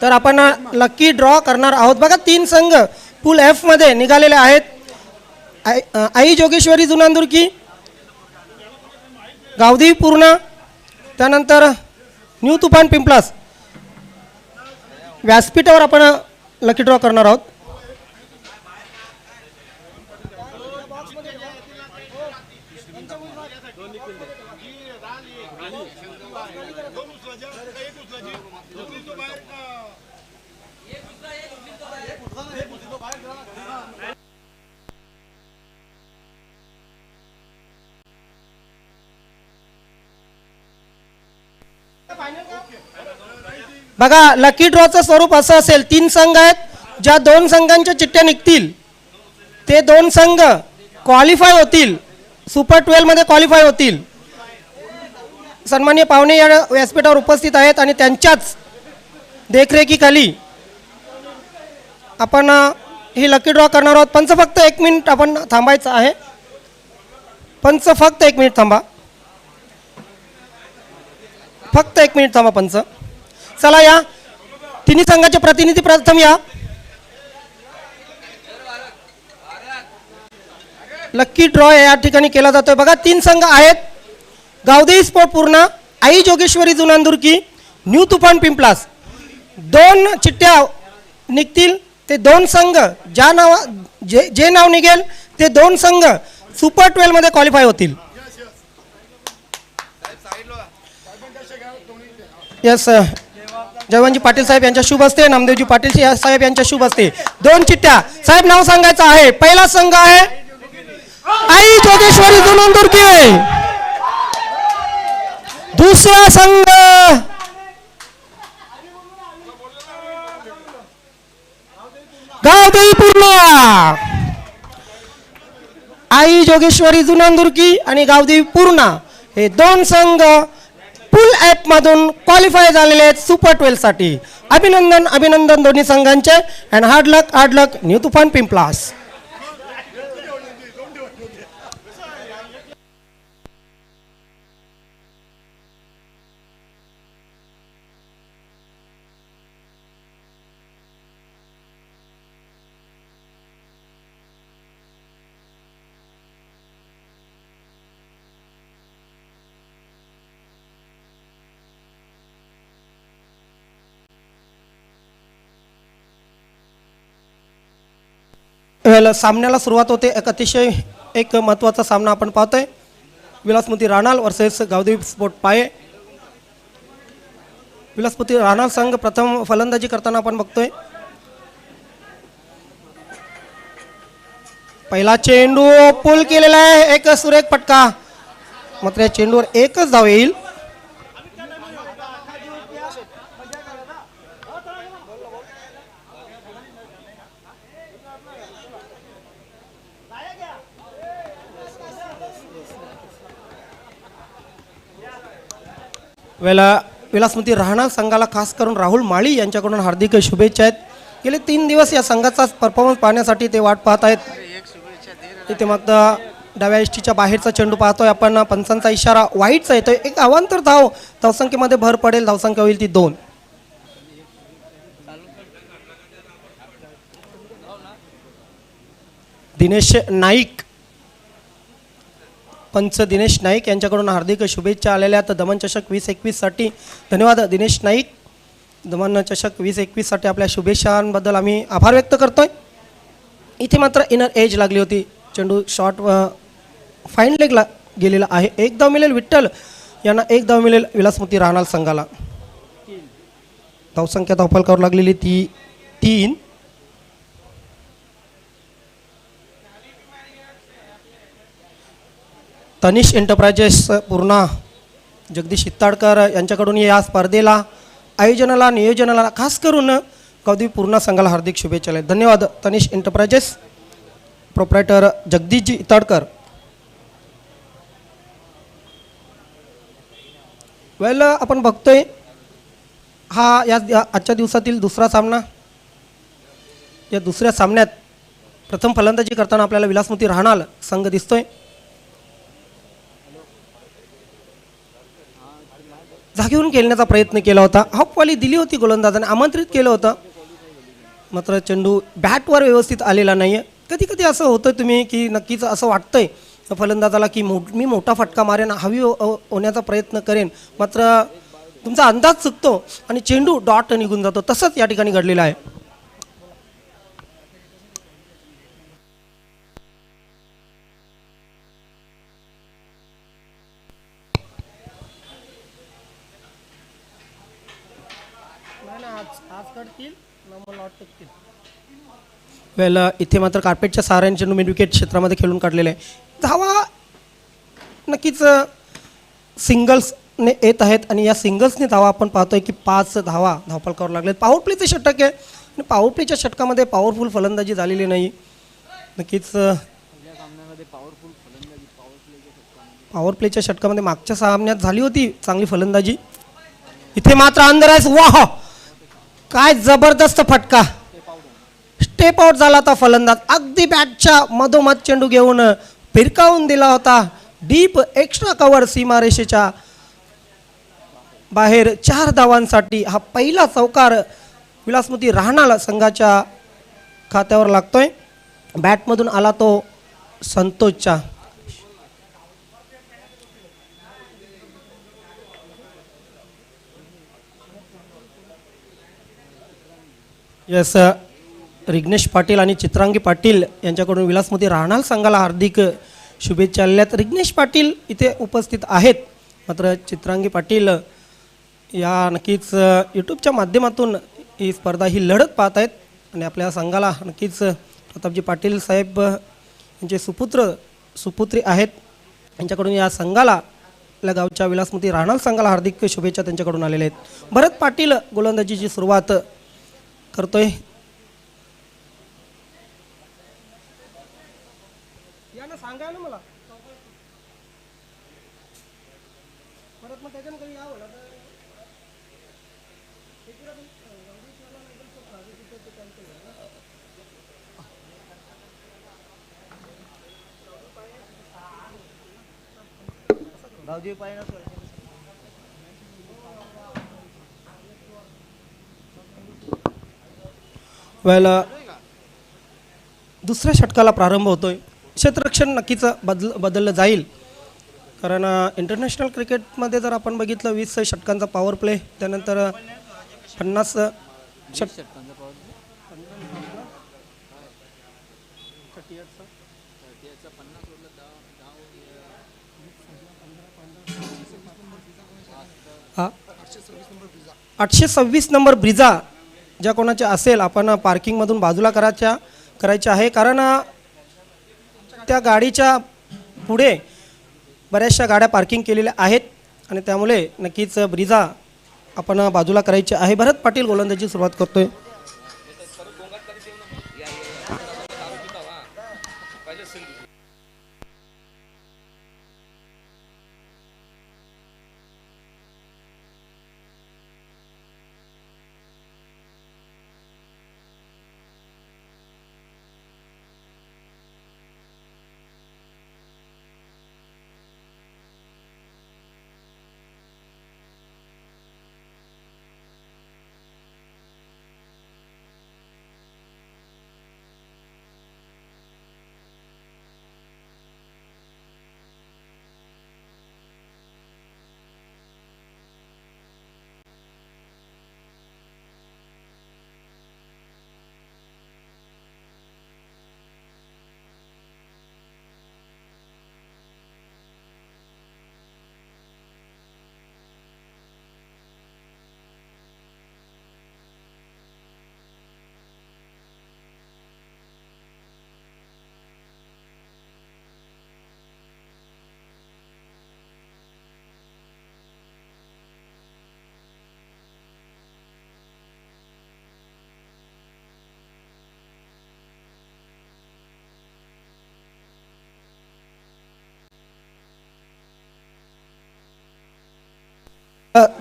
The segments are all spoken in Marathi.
तर आपण लकी ड्रॉ करणार आहोत. बघा 3 संघ पूल एफ मध्ये निघालेले आहेत. आई जोगेश्वरी जुनांदुर्की, गावदेवी पूर्णा, त्यानंतर न्यू तुफान पिंपलास. व्यासपीठावर आपण लकी ड्रॉ करणार आहोत. बघा लकी ड्रॉचं स्वरूप असं असेल. 3 संघ आहेत. ज्या 2 संघांच्या चिठ्ठ्या निघतील ते 2 संघ क्वालिफाय होतील, सुपर 12 मध्ये क्वालिफाय होतील. सन्माननीय पाहुणे या व्यासपीठावर उपस्थित आहेत आणि त्यांच्याच देखरेखीखाली आपण ही लकी ड्रॉ करणार आहोत. पंच फक्त 1 मिनिट आपण थांबायचं आहे. पंच फक्त 1 मिनिट थांबा. फक्त 1 मिनिट थांबा पंच. चला या तिन्ही संघाचे प्रतिनिधी प्रथम या. लकी ड्रॉ या ठिकाणी केला जातोय. बघा 3 संघ आहेत. गावदेवी स्पोर्ट पूर्णा, आई जोगेश्वरी जुनांदुर्की, न्यू तुफान पिंपलास. 2 चिठ्ठ्या निघतील ते 2 संघ जे नाव निघेल ते 2 संघ सुपर 12 मध्ये क्वालिफाय होतील. यस जयवंतजी पाटील साहेब यांच्या शुभ हस्ते, नामदेवजी पाटील साहेब यांच्या शुभ हस्ते 2 चिठ्ठ्या. साहेब नाव सांगायचं आहे. पहिला संघ आहे आई जोगेश्वरी जुनांदुर्की. दुसरा संघ गावदेवी पूर्णा. आई जोगेश्वरी जुनांदुर्की आणि गावदेवी पूर्णा हे 2 संघ पूल ॲप मधून क्वालिफाय झालेले आहेत सुपर 12 साठी. अभिनंदन अभिनंदन दोन्ही संघांचे. अँड हार्ड लक न्यू तुफान पिंपलास. सामन्याला सुरुवात होते. अतिशय महत्त्वाचा सामना आपण पाहतोय. विलासमती राणाल वर्सेस गावदेवी स्पोर्ट पाये. विलासमती राणाल संघ प्रथम फलंदाजी करताना आपण बघतोय. पहिला चेंडू पुल केलेला आहे. एक सुरेख फटका. मात्र या चेंडूवर एकच धाव येईल. विलासमती राहणार संघाला खास करून राहुल माळी यांच्याकडून हार्दिक शुभेच्छा आहेत. गेले 3 दिवस या संघाचा परफॉर्मन्स पाहण्यासाठी ते वाट पाहत आहेत. इथे मग डाव्या एसटीच्या बाहेरचा चेंडू पाहतोय आपण. पंचांचा इशारा वाईटचा येतोय. एक अवांतर धावसंख्येमध्ये भर पडेल. धावसंख्या होईल ती 2. दिनेश नाईक, पंच दिनेश नाईक यांच्याकडून हार्दिक शुभेच्छा आलेल्या आहेत. दमन चषक 2021 साठी धन्यवाद दिनेश नाईक. दमन चषक 2021 साठी आपल्या शुभेच्छांबद्दल आम्ही आभार व्यक्त करतोय. इथे मात्र इनर एज लागली होती. चेंडू शॉर्ट फाईन लेगला गेलेला आहे. 1 धाव मिळेल विठ्ठल यांना. 1 धाव मिळेल विलासमती राहणार संघाला. धावसंख्या धावफलकावर लागलेली ती 3. तनिष एंटरप्राइजेस पूर्णा जगदीश हित्ताडकर यांच्याकडून या स्पर्धेला आयोजनाला नियोजनाला खास करून गावदेवी पूर्णा संघाला हार्दिक शुभेच्छा. धन्यवाद तनिष एंटरप्राइजेस. प्रोप्रायटर जगदीशजी हित्ताडकर. आपण बघतोय हा या आजच्या दिवसातील दुसरा सामना. या दुसऱ्या सामन्यात प्रथम फलंदाजी करताना आपल्याला विलासमती राहणार संघ दिसतोय. जागेवरून खेळण्याचा प्रयत्न केला होता. हाफवाली दिली होती गोलंदाजाने, आमंत्रित केलं होतं, मात्र चेंडू बॅटवर व्यवस्थित आलेला नाही आहे. कधी कधी असं होतं तुम्ही की नक्कीच असं वाटतंय फलंदाजाला की मी मोठा फटका मारेन, हवी होण्याचा प्रयत्न करेन, मात्र तुमचा अंदाज चुकतो आणि चेंडू डॉट निघून जातो. तसंच या ठिकाणी घडलेलं आहे. वेल इथे मात्र कार्पेटच्या सहाऱ्याने चेंडू मिड विकेट क्षेत्रामध्ये खेळून काढलेले आहे. धावा नक्कीच सिंगल्सने येत आहेत आणि या सिंगल्सने धावा आपण पाहतोय की 5 धावा धावफलकावर लागलेत. पॉवर प्लेचे षटक आहे आणि पॉवर प्लेच्या षटकामध्ये पॉवरफुल फलंदाजी झालेली नाही. नक्कीच पॉवर प्लेच्या षटकामध्ये मागच्या सामन्यात झाली होती चांगली फलंदाजी. इथे मात्र अंदर आहे. वाह, काय जबरदस्त फटका, स्टेप आउट झाला होता फलंदाज. अगदी बॅटच्या मधोमध चेंडू घेऊन फिरकावून दिला होता. डीप एक्स्ट्रा कव्हर सीमारेषेच्या बाहेर 4 धावांसाठी हा पहिला चौकार विलासमती राहणार संघाच्या खात्यावर लागतोय. बॅटमधून आला तो संतोषचा. यस, रिग्नेश पाटील आणि चित्रांगी पाटील यांच्याकडून विलासमती राहणार संघाला हार्दिक शुभेच्छा आलेल्या. रिग्नेश पाटील इथे उपस्थित आहेत, मात्र चित्रांगी पाटील या नक्कीच यूट्यूबच्या माध्यमातून ही स्पर्धा ही लढत पाहत आहेत आणि आपल्या संघाला नक्कीच प्रतापजी पाटील साहेब यांचे सुपुत्री आहेत. यांच्याकडून या संघाला आपल्या गावच्या विलासमती राहणार संघाला हार्दिक शुभेच्छा त्यांच्याकडून आलेल्या आहेत. भरत पाटील गोलंदाजीची सुरुवात करतोय. सांगा ना मला परत मग त्याच्यानं काही यावं लागतं. भाऊजी पाहिजे वेळेला दुसऱ्या षटकाला प्रारंभ होतोय. क्षेत्ररक्षण नक्कीच बदललं जाईल, कारण इंटरनॅशनल क्रिकेटमध्ये जर आपण बघितलं 20 षटकांचा पॉवर प्ले, त्यानंतर 50 826 नंबर ब्रिजा ज्या कोणाचे असेल आपण पार्किंगमधून बाजूला करायचे आहे, कारण त्या गाडीच्या पुढे बऱ्याचशा गाड्या पार्किंग केलेल्या आहेत आणि त्यामुळे नक्कीच ब्रिजा आपण बाजूला करायची आहे. भरत पाटील गोलंदाजीची सुरुवात करतोय.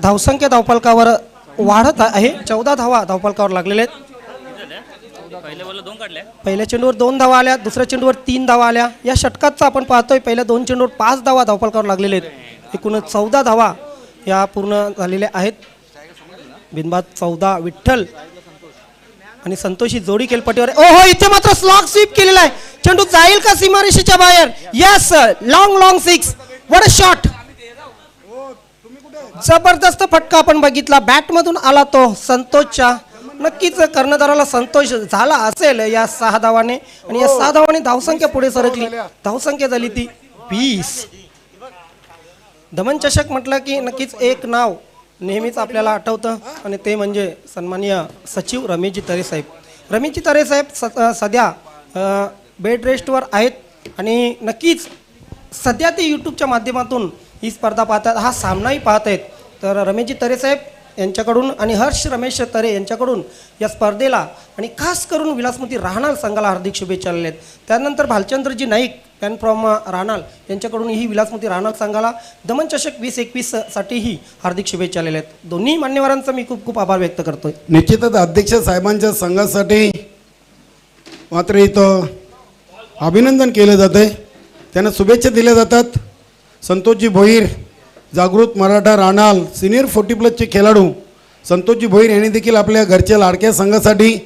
धावसंख्या धावफलकावर वाढत आहे. 14 धावा धावफलकावर लागलेले आहेत. पहिल्या चेंडूवर 2 धावा आल्या, दुसऱ्या चेंडूवर 3 धावा आल्या. या षटकाचा आपण पाहतोय पहिल्या 2 चेंडूवर 5 धावा धावफलकावर लागलेले आहेत. एकूण 14 धावा या पूर्ण झालेल्या आहेत. बिनबाद 14 विठ्ठल आणि संतोषी जोडी खेळपट्टीवर. ओहो, इथे मात्र स्लॉग स्वीप केलेला आहे. चेंडू जाईल का सीमारेषेच्या बाहेर? Yes, long 6. What a shot. जबरदस्त फटका आपण बघितला. बॅटमधून आला तो संतोषच्या. नक्कीच कर्णधाराला संतोष झाला असेल या 6 धावाने आणि या 6 धावाने धावसंख्या पुढे सरकली. धावसंख्या झाली ती 20. दमन चषक म्हटलं की नक्कीच एक नाव नेहमीच आपल्याला आठवतं आणि ते म्हणजे सन्माननीय सचिव रमेशजी तरे साहेब. रमेशजी तरे साहेब सध्या बेड रेस्टवर आहेत आणि नक्कीच सध्या ते यूट्यूबच्या माध्यमातून ही स्पर्धा पाहतात, हा सामनाही पाहत आहेत. तर रमेशजी तरे साहेब यांच्याकडून आणि हर्ष रमेश तरे यांच्याकडून या स्पर्धेला आणि खास करून विलासमती राहणार संघाला हार्दिक शुभेच्छा आलेल्या आहेत. त्यानंतर भालचंद्रजी नाईक पॅन फ्रॉम राहणार यांच्याकडून ही विलासमती राहणार संघाला दमन चषक 2021 साठीही हार्दिक शुभेच्छा आलेल्या आहेत. दोन्ही मान्यवरांचा मी खूप खूप आभार व्यक्त करतोय. निश्चितच अध्यक्ष साहेबांच्या संघासाठी मात्र इथं अभिनंदन केलं जातं, त्यांना शुभेच्छा दिल्या जातात. संतोषजी भोईर, जागृत मराठा राणाल सिनियर 40+ खेळाडू संतोषजी भोईर यांनी देखील आपल्या घरच्या लाडक्या संघासाठी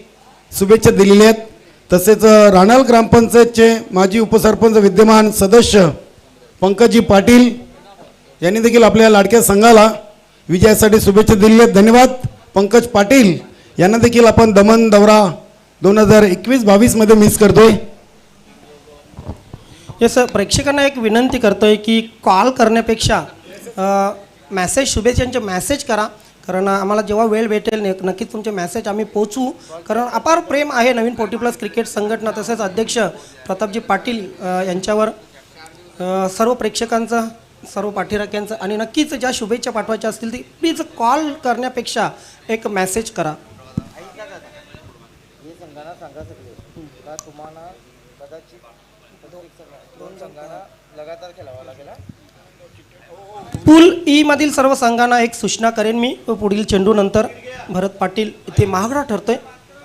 शुभेच्छा दिलेल्या आहेत. तसेच राणाल ग्रामपंचायतचे माजी उपसरपंच विद्यमान सदस्य पंकजी पाटील यांनी देखील आपल्या लाडक्या संघाला विजयासाठी शुभेच्छा दिलेल्या आहेत. धन्यवाद पंकज पाटील यांना देखील आपण दमन दौरा 2021-22 मध्ये मिस करतोय. येस, प्रेक्षकांना एक विनंती करतोय की कॉल करण्यापेक्षा मॅसेज शुभेच्छांचे मॅसेज करा, कारण आम्हाला जेव्हा वेळ भेटेल नक्कीच तुमचे मॅसेज आम्ही पोचवू. कारण अपार प्रेम आहे नवीन 40+ क्रिकेट संघटना तसेच अध्यक्ष प्रतापजी पाटील यांच्यावर. सर्व प्रेक्षकांचं, सर्व पाठीराख्यांचं आणि नक्कीच ज्या शुभेच्छा पाठवायच्या असतील ती प्लीज कॉल करण्यापेक्षा एक मॅसेज करा. पूल ई मधील सर्व संघांना एक सूचना करेन मी पुढील चेंडू नंतर. भरत पाटील इथे महागडा ठरतोय.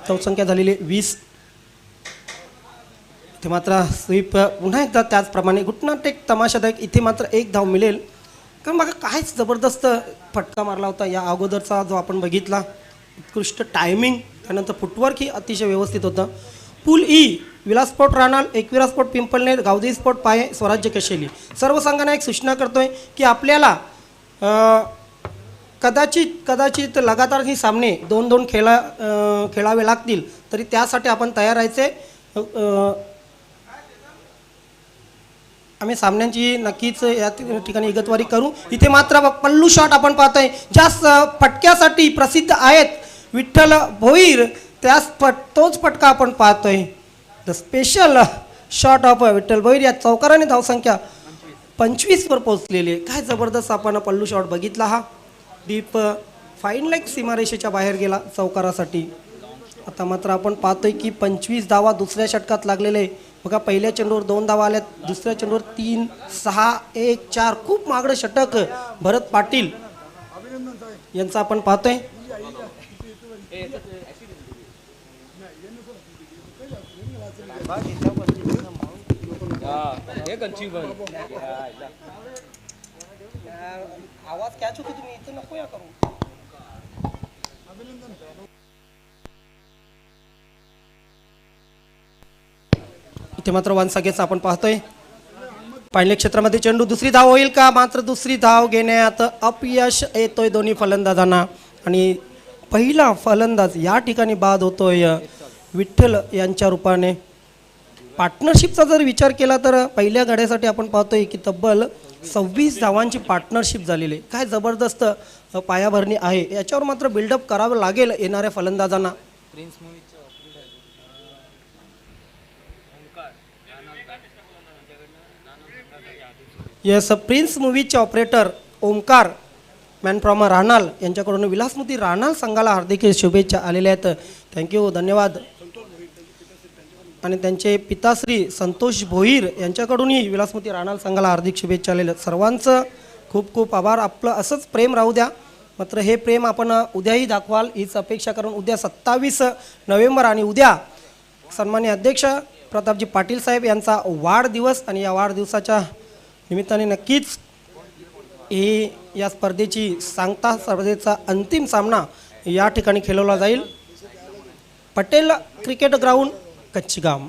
धावसंख्या झालेली 20. इथे मात्र स्वीप पुन्हा एकदा त्याचप्रमाणे घुटनाट एक तमाशादायक. इथे मात्र एक धाव मिळेल, कारण बघा काहीच जबरदस्त फटका मारला होता या अगोदरचा जो आपण बघितला. उत्कृष्ट टायमिंग, त्यानंतर फुटवर्क ही अतिशय व्यवस्थित होतं. पूल ई Vilas sport Ranal, Ekvira sport Pimpalner, Gavdevi sport Paye, Swarajya Kasheli सर्व संघांना एक सूचना करतोय की आपल्याला कदाचित लगातार ही सामने 2-2 खेळावे लागतील, तरी त्यासाठी आपण तयार राहायचे. आम्ही सामन्यांची नक्कीच या ठिकाणी विगतवारी करू. इथे मात्र पल्लू शॉट आपण पाहतोय, ज्या फटक्यासाठी प्रसिद्ध आहेत विठ्ठल भोईर, तोच फटका आपण पाहतोय. The special shot of Vitthal Bhoir. या चौकाराने धावसंख्या 25 वर पोहोचलेली आहे. काय जबरदस्त आपण पल्लू शॉट बघितला. हा डीप फाईन लेग सीमारेषेच्या बाहेर गेला चौकारासाठी. आता मात्र आपण पाहतोय की 25 धावा दुसऱ्या षटकात लागलेले आहे. बघा पहिल्या चेंडूवर 2 धावा आल्यात, दुसऱ्या चेंडूवर 3, 6, 1, 4 खूप मागडं षटक भरत पाटील यांचा आपण पाहतोय. आवाज कॅच होतो, तुम्ही इथे नको या करू. इथे मात्र वन्स अगेन आपण पाहतोय पाहिल्या क्षेत्रामध्ये चेंडू. दुसरी धाव होईल का? मात्र दुसरी धाव घेण्यात अपयश येतोय दोन्ही फलंदाजांना आणि पहिला फलंदाज या ठिकाणी बाद होतोय विठ्ठल यांच्या रूपाने. पार्टनरशिपचा जर विचार केला तर पहिल्या गड्यासाठी आपण पाहतोय की तब्बल 26 धावांची पार्टनरशिप झालेली. काय जबरदस्त पायाभरणी आहे. याच्यावर मात्र बिल्डअप करावं लागेल येणाऱ्या फलंदाजांना. येस, प्रिन्स मूवीचे operator Omkar man from Rahnal यांच्याकडून विलासमती राहणाल संघाला हार्दिक शुभेच्छा आलेल्या आहेत. थँक्यू, धन्यवाद. आणि त्यांचे पिताश्री संतोष भोईर यांच्याकडूनही विलासमती राहणाल संघाला हार्दिक शुभेच्छा आलेल्या आहेत. सर्वांचं खूप खूप आभार. आपलं असंच प्रेम राहू द्या. मात्र हे प्रेम आपण उद्याही दाखवाल हीच अपेक्षा करून उद्या 27 नोव्हेंबर आणि उद्या सन्माननीय अध्यक्ष प्रतापजी पाटील साहेब यांचा वाढदिवस आणि या वाढदिवसाच्या निमित्ताने नक्कीच ही या स्पर्धेची सांगता स्पर्धेचा अंतिम सामना या ठिकाणी खेळवला जाईल. Patel cricket ground Kachigam.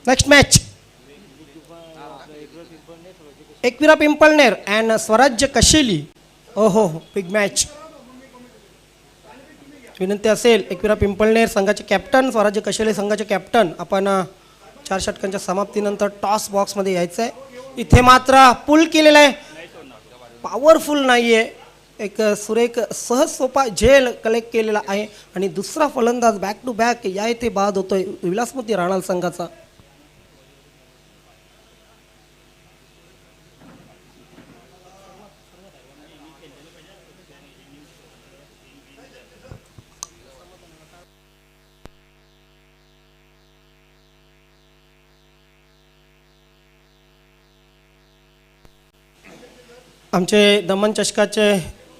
Next match Ekvira Pimpalner and Swarajya Kasheli. ओहो, बिग मॅच. विनंती असेल एकविरा पिंपळनेर संघाचे कॅप्टन, स्वराज्य कशेली संघाचे कॅप्टन, आपण 4 षटकांच्या समाप्तीनंतर टॉस बॉक्समध्ये यायचं आहे. इथे मात्र पुल केलेला आहे, पॉवरफुल नाही आहे. एक सुरेख सहज सोपा झेल कलेक्ट केलेला आहे आणि दुसरा फलंदाज बॅक टू बॅक या इथे बाद होतोय विलासमती राणाल संघाचा. आमचे दमन चषकाचे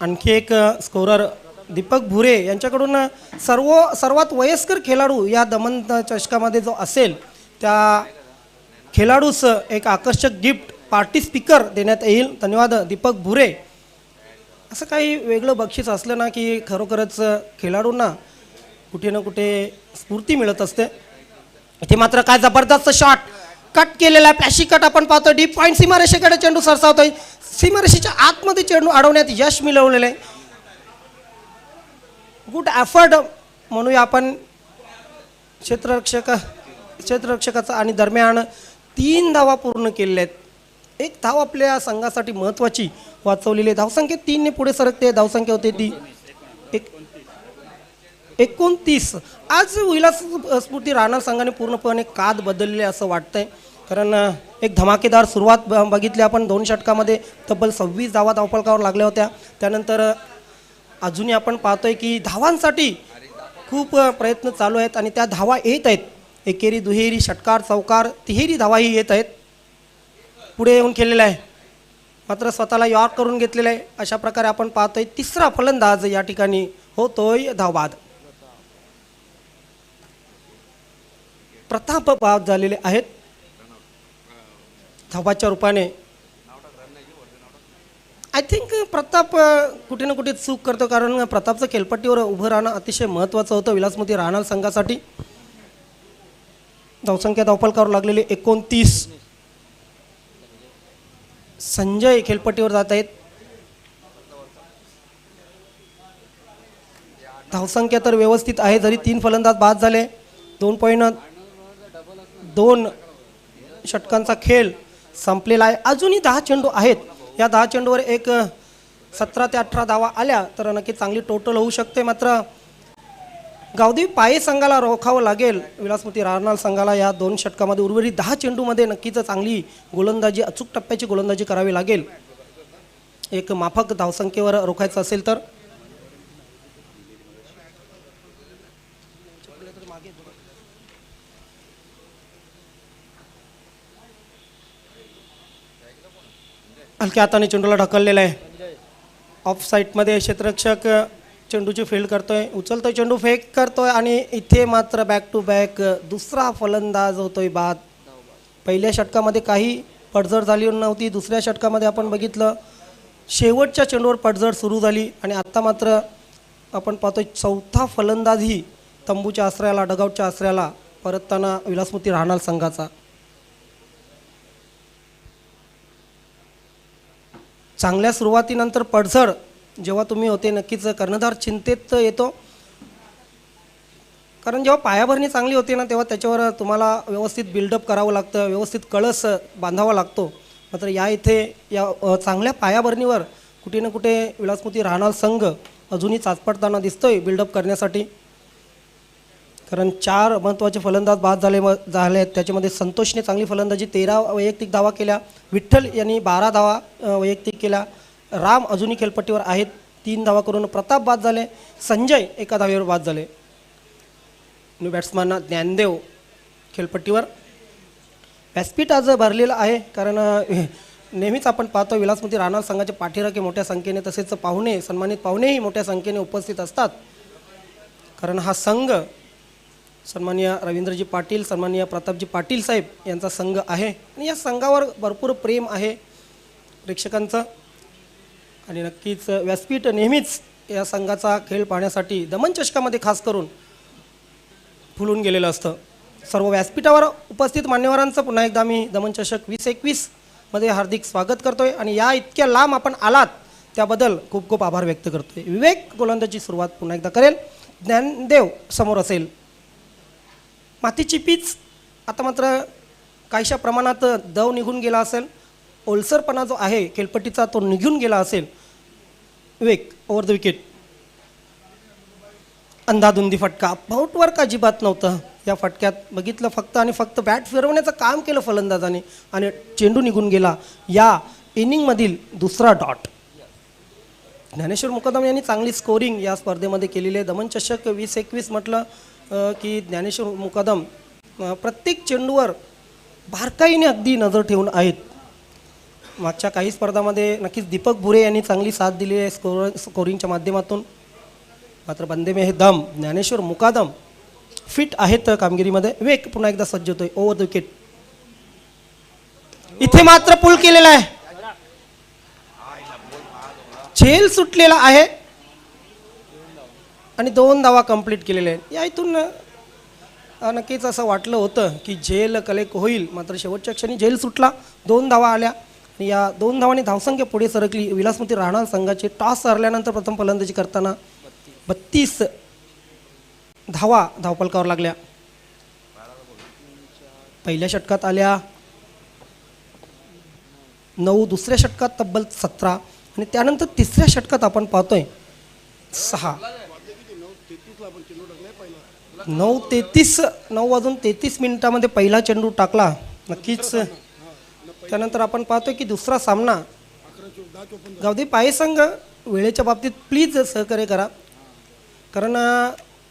आणखी एक स्कोरर दीपक भुरे यांच्याकडून सर्वात वयस्कर खेळाडू या दमन चषकामध्ये जो असेल त्या खेळाडूस एक आकर्षक गिफ्ट पार्टी स्पीकर देण्यात येईल. धन्यवाद दीपक भुरे. असं काही वेगळं बक्षीस असलं ना की खरोखरच खेळाडूंना कुठे ना कुठे स्फूर्ती मिळत असते. इथे मात्र काय जबरदस्त शॉट कट केलेला आहे, फ्लॅशी कट आपण पाहतो. डीप पॉईंट सीमारेषेकडे चेंडू सरसावतोय, सीमारेषेच्या आतमध्ये चेंडू अडवण्यात यश मिळवलेलं आहे. गुड एफर्ट म्हणूया आपण क्षेत्ररक्षकाचा. आणि दरम्यान 3 धावा पूर्ण केलेल्या आहेत. एक धाव आपल्या संघासाठी महत्त्वाची वाचवलेली आहे. धावसंख्या 3 ने पुढे सरकते. धावसंख्या होते ती 29. आज विलास स्फूर्ती राणा संघाने पूर्णपणे काद बदलले असं वाटतंय. कारण एक धमाकेदार सुरुवात बघितली आपण. 2 षटकामध्ये तब्बल 26 धावा धावफलकावर लागल्या होत्या. त्यानंतर अजूनही आपण पाहतोय की धावांसाठी खूप प्रयत्न चालू आहेत आणि त्या धावा येत आहेत. एकेरी, दुहेरी, षटकार, चौकार, तिहेरी धावाही येत आहेत. पुढे येऊन खेळलेला आहे, मात्र स्वतःला यॉर्क करून घेतलेला आहे. अशा प्रकारे आपण पाहतोय तिसरा फलंदाज या ठिकाणी होतोय धावबाद. प्रताप बाद झालेले आहेत धावाच्या रूपाने. आय थिंक प्रताप कुठे ना कुठे चूक करतो, कारण प्रतापचं खेळपट्टीवर उभं राहणं अतिशय महत्त्वाचं होतं विलासमती राणाल संघासाठी. धावसंख्या धावफलकावर लागलेली 29. संजय खेळपट्टीवर जात आहेत. धावसंख्या तर व्यवस्थित आहे, जरी 3 फलंदाज बाद झाले. 2 षटकांचा खेळ संपलेला आहे. अजूनही 10 चेंडू आहेत. या 10 चेंडूवर एक 17 ते 18 धावा आल्या तर नक्की चांगली टोटल होऊ शकते. मात्र गावदेवी पाये संघाला रोखावं लागेल विलासमती राणाल संघाला या 2 षटकामध्ये. उर्वरित 10 चेंडूमध्ये नक्कीच चांगली गोलंदाजी, अचूक टप्प्याची गोलंदाजी करावी लागेल एक माफक धावसंख्येवर रोखायचं असेल तर. हलक्या हाताने चेंडूला ढकललेला आहे. ऑफ साईडमध्ये क्षेत्ररक्षक चेंडूची फील्ड करतोय, उचलतोय चेंडू, फेक करतोय आणि इथे मात्र बॅक टू बॅक दुसरा फलंदाज होतोय बाद. पहिल्या षटकामध्ये काही पडझड झाली नव्हती. दुसऱ्या षटकामध्ये आपण बघितलं शेवटच्या चेंडूवर पडझड सुरू झाली आणि आत्ता मात्र आपण पाहतोय चौथा फलंदाजही तंबूच्या आश्रयाला, डगआउटच्या आश्रयाला परतताना विलासमती राणाल संघाचा. चांगल्या सुरुवातीनंतर पडझड जेव्हा तुम्ही होते नक्कीच कर्णधार चिंतेत येतो, कारण जेव्हा पायाभरणी चांगली होते ना तेव्हा त्याच्यावर तुम्हाला व्यवस्थित बिल्डअप करावं लागतं, व्यवस्थित कळस बांधावा लागतो. मात्र या इथे या चांगल्या पायाभरणीवर कुठे ना कुठे विलासमती राणाल संघ अजूनही चाचपडताना दिसतोय बिल्डअप करण्यासाठी. कारण 4 महत्त्वाचे फलंदाज बाद झाले आहेत. त्याच्यामध्ये संतोषने चांगली फलंदाजी, 13 वैयक्तिक धावा केल्या. विठ्ठल यांनी 12 धावा वैयक्तिक केल्या. राम अजूनही खेळपट्टीवर आहेत, 3 धावा करून प्रताप बाद झाले. संजय एका धावेवर बाद झाले. न्यू बॅट्समॅन ज्ञानदेव खेळपट्टीवर. व्यासपीठ आज भरलेलं आहे, कारण नेहमीच आपण पाहतो विलासमती राणाल संघाचे पाठीराखे मोठ्या संख्येने, तसेच पाहुणे, सन्मानित पाहुणेही मोठ्या संख्येने उपस्थित असतात. कारण हा संघ सन्माननीय रवींद्रजी पाटील, सन्माननीय प्रतापजी पाटील साहेब यांचा संघ आहे आणि या संघावर भरपूर प्रेम आहे प्रेक्षकांचं आणि नक्कीच व्यासपीठ नेहमीच या संघाचा खेळ पाहण्यासाठी दमन चषकामध्ये खास करून फुलून गेलेलं असतं. सर्व व्यासपीठावर उपस्थित मान्यवरांचं पुन्हा एकदा मी दमन चषक 2021 मध्ये हार्दिक स्वागत करतोय आणि या इतक्या लांब आपण आलात त्याबद्दल खूप खूप आभार व्यक्त करतोय. विवेक गोलंदाजी सुरुवात पुन्हा एकदा करेल. ज्ञानदेव समोर असेल. मातीची पीच आता मात्र काहीशा प्रमाणात दव निघून गेला असेल, ओलसरपणा जो आहे खेळपट्टीचा तो निघून गेला असेल. विवेक ओव्हर द विकेट. अंधाधुंदी फटका, बाउटवर्क अजिबात नव्हतं या फटक्यात. बघितलं फक्त आणि फक्त बॅट फिरवण्याचं काम केलं फलंदाजाने आणि चेंडू निघून गेला. या इनिंगमधील दुसरा डॉट. ज्ञानेश्वर मुकदम यांनी चांगली स्कोरिंग या स्पर्धेमध्ये केलेली आहे. दमन चषक 2021 म्हटलं की ज्ञानेश्वर मुकदम प्रत्येक चेंडूवर बारकाईने अगदी नजर ठेवून आहेत. मागच्या काही स्पर्धामध्ये नक्कीच दीपक भुरे यांनी चांगली साथ दिली आहे स्कोरिंगच्या माध्यमातून. मात्र बंदे में हे दम. ज्ञानेश्वर मुकादम फिट आहेत कामगिरीमध्ये. विवेक पुन्हा एकदा सज्ज होतोय. Over the wicket. इथे मात्र पुल केलेला आहे, झेल सुटलेला आहे आणि 2 धावा कंप्लीट केलेल्या आहेत. या इथून नक्कीच असं वाटलं होतं की झेल कलेक्ट होईल, मात्र शेवटच्या क्षणी झेल सुटला. 2 धावा आल्या आणि या 2 धावांनी धावसंख्या पुढे सरकली. विलासमती राणा संघाचे टॉस हरल्यानंतर प्रथम फलंदाजी करताना 32 धावा धावफलकावर लागल्या. पहिल्या षटकात आल्या 9, दुसऱ्या षटकात तब्बल 17 आणि त्यानंतर तिसऱ्या षटकात आपण पाहतोय 6. 9:33 मिनिटामध्ये पहिला चेंडू टाकला. नक्कीच त्यानंतर आपण पाहतोय की दुसरा सामना. गावदेवी पाये संघ वेळेच्या बाबतीत प्लीज सहकार्य करा, कारण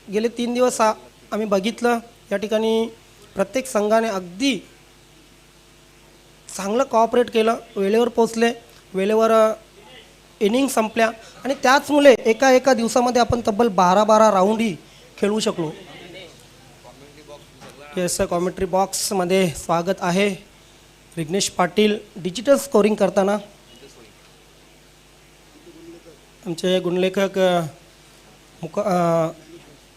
गेले 3 दिवस आम्ही बघितलं या ठिकाणी प्रत्येक संघाने अगदी चांगलं कॉपरेट केलं. वेळेवर पोचले, वेळेवर इनिंग संपल्या आणि त्याचमुळे एका दिवसामध्ये आपण तब्बल 12 राऊंडही खेळवू शकलो. येस, कॉमेंट्री बॉक्समध्ये स्वागत आहे विघ्नेश पाटील डिजिटल स्कोरिंग करताना. आमचे गुणलेखक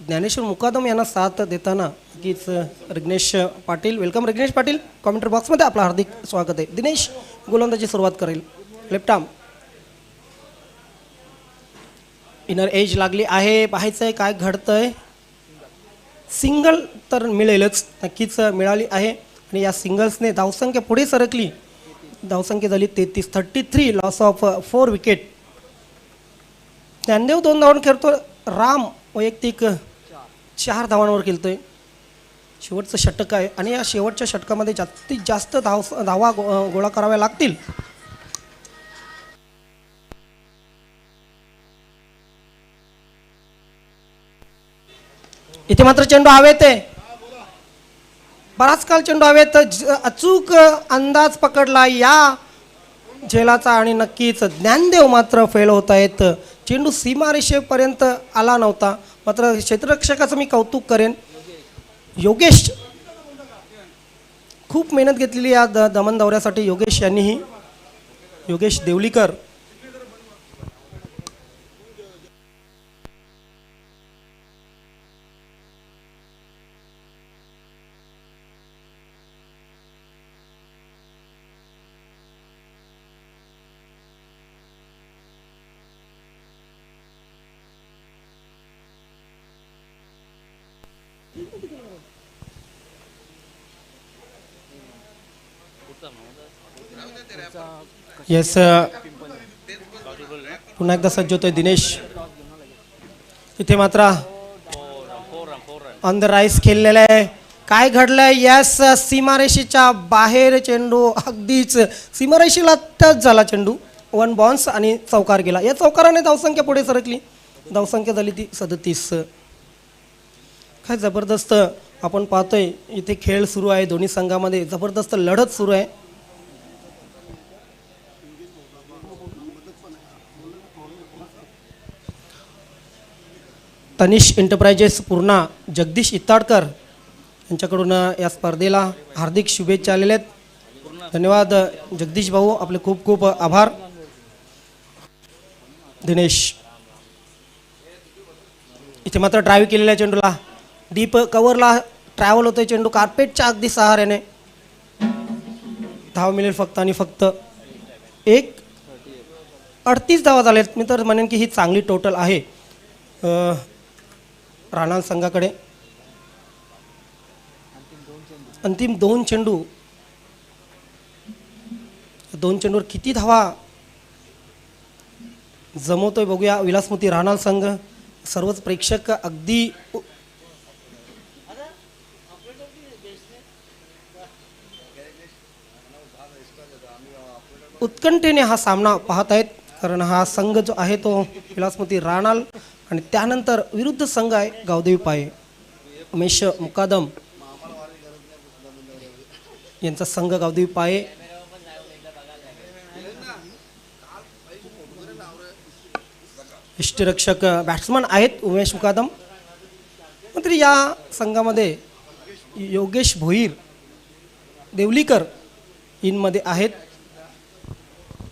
ज्ञानेश्वर मुकादम यांना साथ देताना नक्कीच विघ्नेश पाटील. वेलकम विघ्नेश पाटील. कॉमेंट्री बॉक्समध्ये आपलं हार्दिक स्वागत आहे. दिनेश गोलंदाजी सुरुवात करेल. Left arm. इनर एज लागली आहे. पाहायचं आहे काय घडतंय. सिंगल तर मिळेलच, नक्कीच मिळाली आहे आणि या सिंगल्सने धावसंख्या पुढे सरकली. धावसंख्या झाली 33. Loss of 4 wicket. ज्ञानदेव 2 धावांवर खेळतो. राम वैयक्तिक 4 धावांवर खेळतोय. शेवटचं षटक आहे आणि या शेवटच्या षटकामध्ये जास्तीत जास्त धावा गोळा कराव्या लागतील. इथे मात्र चेंडू हवेत आहे. बराच काल चेंडू हवेत. अचूक अंदाज पकडला या झेलाचा आणि नक्कीच ज्ञानदेव मात्र फेल होत आहेत. चेंडू सीमारेषेपर्यंत आला नव्हता. मात्र क्षेत्ररक्षकाचं मी कौतुक करेन. योगेश खूप मेहनत घेतलेली या दमन दौऱ्यासाठी योगेश यांनीही. योगेश देवलीकर. येस, पुन्हा एकदा सज्ज होतोय दिनेश. इथे मात्र ऑन द राईस खेळलेलं आहे. काय घडलंय. यस, सीमारेषेच्या बाहेर चेंडू अगदीच सीमारेषेला टच झाला चेंडू. 1 बॉन्स आणि चौकार गेला. या चौकाराने धावसंख्या पुढे सरकली. धावसंख्या झाली ती 37. काय जबरदस्त आपण पाहतोय इथे खेळ सुरू आहे. दोन्ही संघामध्ये जबरदस्त लढत सुरू आहे. तनिष एंटरप्राइजेस पूर्णा, जगदीश इत्ताडकर यांच्याकडून या स्पर्धेला हार्दिक शुभेच्छा आलेल्या आहेत. धन्यवाद जगदीश भाऊ, आपले खूप खूप आभार. दिनेश इथे मात्र ड्राईव्ह केलेल्या चेंडूला डीप कव्हरला ट्रॅव्हल होतोय चेंडू कार्पेटच्या अगदी सहाऱ्याने. धाव मिळेल फक्त आणि फक्त 38 धावा झालेत. मी तर म्हणेन की ही चांगली टोटल आहे राणा संघाकडे. अंतिम 2 चेंडू, 2 चेंडूवर किती धावा जमवतोय बघूया विलासमोती राणा संघ. सर्वच प्रेक्षक अगदी उत्कंठेने हा सामना पाहत आहेत, कारण हा संघ जो आहे तो विलासमोती राणाल आणि त्यानंतर विरुद्ध संघ आहे गावदेवी पाये उमेश मुकादम यांचा संघ गावदेवी पाये. यष्टीरक्षक बॅट्समन आहेत उमेश मुकादम. मात्र या संघामध्ये योगेश भोईर देवलीकर इनमध्ये आहेत.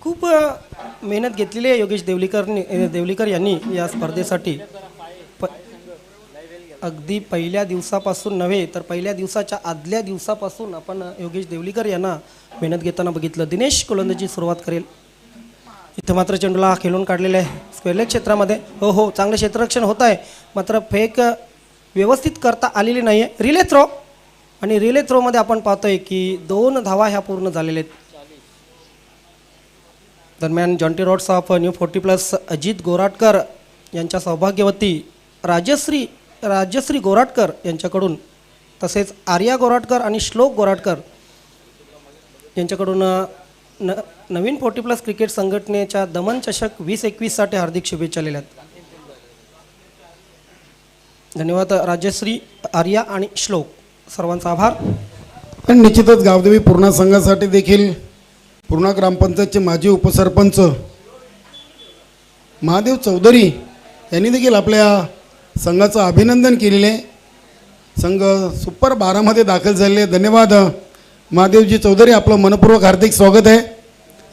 खूप मेहनत घेतलेली आहे योगेश देवलीकर यांनी या स्पर्धेसाठी. अगदी पहिल्या दिवसापासून नव्हे तर पहिल्या दिवसाच्या आदल्या दिवसापासून आपण योगेश देवलीकर यांना मेहनत घेताना बघितलं. दिनेश गोलंदाजी सुरुवात करेल. इथं मात्र चेंडूला खेळून काढलेलं आहे स्क्वेअर लेग क्षेत्रामध्ये. हो चांगलं क्षेत्ररक्षण होत आहे, मात्र फेक व्यवस्थित करता आलेली नाही आहे. रिले थ्रो, आणि रिले थ्रोमध्ये आपण पाहतोय की 2 धावा ह्या पूर्ण झालेल्या आहेत. दरम्यान Jonty Rhodes of new 40+ Ajit Goratkar यांच्या सौभाग्यवती राजश्री गोराटकर यांच्याकडून, तसेच आर्या गोराटकर आणि श्लोक गोराटकर यांच्याकडून नवीन 40+ क्रिकेट संघटनेच्या दमन चषक 2021साठी हार्दिक शुभेच्छा आलेल्या आहेत. धन्यवाद राजश्री, आर्या आणि श्लोक, सर्वांचा आभार. आणि निश्चितच गावदेवी पूर्णा संघासाठी देखील पूर्णा ग्रामपंचायतचे माजी उपसरपंच महादेव चौधरी यांनी देखील आपल्या संघाचं अभिनंदन केलेले आहे. संघ सुपर 12मध्ये दाखल झालेले. धन्यवाद महादेवजी चौधरी, आपलं मनपूर्वक हार्दिक स्वागत आहे.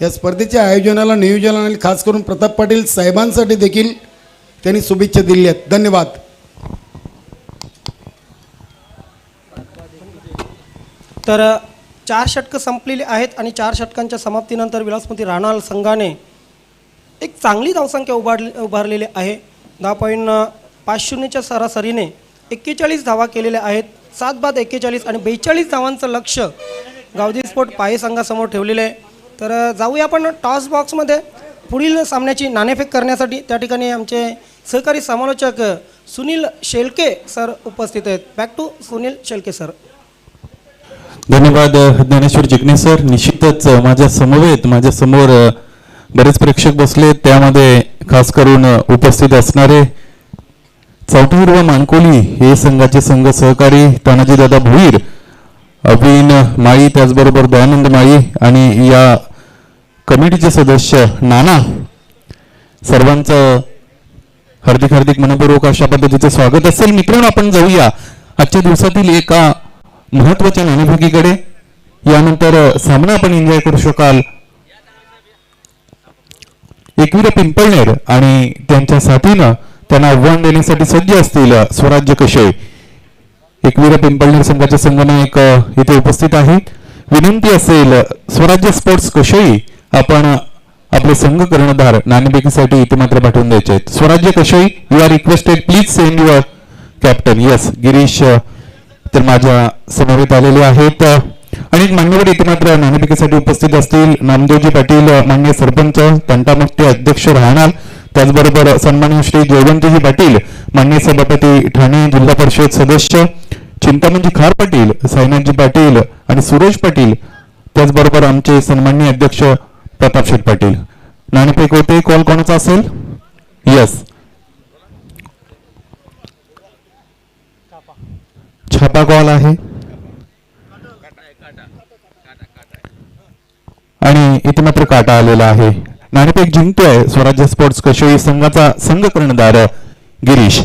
या स्पर्धेच्या आयोजनाला, नियोजनाला खास करून प्रताप पाटील साहेबांसाठी देखील त्यांनी शुभेच्छा दिल्या आहेत. धन्यवाद. तर 4 षटकं संपलेली आहेत आणि 4 षटकांच्या समाप्तीनंतर विलासमोती राणाल संघाने एक चांगली धावसंख्या उभारलेली आहे. 10.50च्या सरासरीने 41 धावा केलेल्या आहेत. 7 बाद 41 आणि 42 धावांचं लक्ष गावदेवी स्पोर्ट पाये संघासमोर ठेवलेलं आहे. तर जाऊया आपण टॉस बॉक्समध्ये पुढील सामन्याची नाणेफेक करण्यासाठी. त्या ठिकाणी आमचे सहकारी समालोचक सुनील शेळके सर उपस्थित आहेत. Back to Sunil Shelke sir. धन्यवाद ज्ञानेश्वर जिग्ने सर. निश्चितच माझ्या समोर बरेच प्रेक्षक बसले, त्यामध्ये खास करून उपस्थित असणारे चौथीर व मानकोली हे संघाचे संघ सहकारी तानाजीदादा भोईर, अभिन माळी, त्याचबरोबर दयानंद माळी आणि या कमिटीचे सदस्य नाना, सर्वांचं हार्दिक मनपूर्वक अशा पद्धतीचं स्वागत असेल. मित्रांनो, आपण जाऊया आजच्या दिवसातील एका महत्वाच्या नाणेफेकीकडे. यानंतर सामना आपण एन्जॉय करू शकाल. एकवीर पिंपळनेर आणि त्यांच्या साथीनं त्यांना आव्हान देण्यासाठी सज्ज असतील स्वराज्य कशई. एकवीर पिंपळनेर संघाचे संघनायक इथे उपस्थित आहेत. विनंती असेल स्वराज्य स्पोर्ट्स कशई, आपण आपले संघ कर्णधार नाणेफेकीसाठी इथे मात्र पाठवून द्यायचे आहेत. Swarajya Kashai, you are requested, please send your captain. Yes, Girish तर माझ्या समवेत आलेले आहेत. अनेक मान्यवर इथे मात्र नाणेफेकीसाठी उपस्थित असतील. नामदेवजी पाटील मान्य सरपंच, तंटामुक्ती अध्यक्ष राहणार, त्याचबरोबर सन्माननीय श्री जयवंतजी पाटील मान्य सभापती ठाणे जिल्हा परिषद सदस्य, चिंतामणजी खार पाटील, साईनाथजी पाटील आणि सुरेश पाटील, त्याचबरोबर आमचे सन्माननीय अध्यक्ष प्रतापशेठ पाटील. नाणेफेक होते. कॉल कोणाचा असेल? यस, छापा कॉल आहे आणि इथे मात्र काटा आलेला आहे. नाणेफेक जिंकतोय स्वराज्य स्पोर्ट्स कशई संघाचा संघ कर्णधार गिरीश.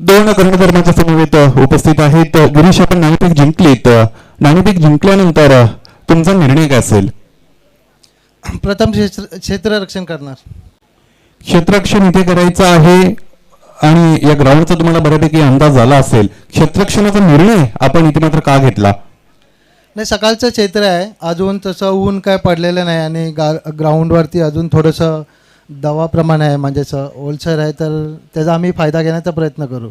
दोन कर्णधर्माच्या समवेत उपस्थित आहेत. गिरीश, आपण नाणेफेक जिंकलीत. नाणेफेक जिंकल्यानंतर तुमचा निर्णय काय असेल? प्रथम क्षेत्ररक्षण करणार. क्षेत्ररक्षण इथे करायचं आहे आणि या ग्राउंडचा तुम्हाला बऱ्यापैकी अंदाज आला असेल. क्षेत्ररक्षणाचा निर्णय आपण इथे मात्र का घेतला? नाही, सकाळचं क्षेत्र आहे, अजून तसं ऊन काय पडलेलं नाही आणि ग्राउंडवरती अजून थोडंसं दवाप्रमाण आहे, म्हणजे असं ओलसर आहे, तर त्याचा आम्ही फायदा घेण्याचा प्रयत्न करू.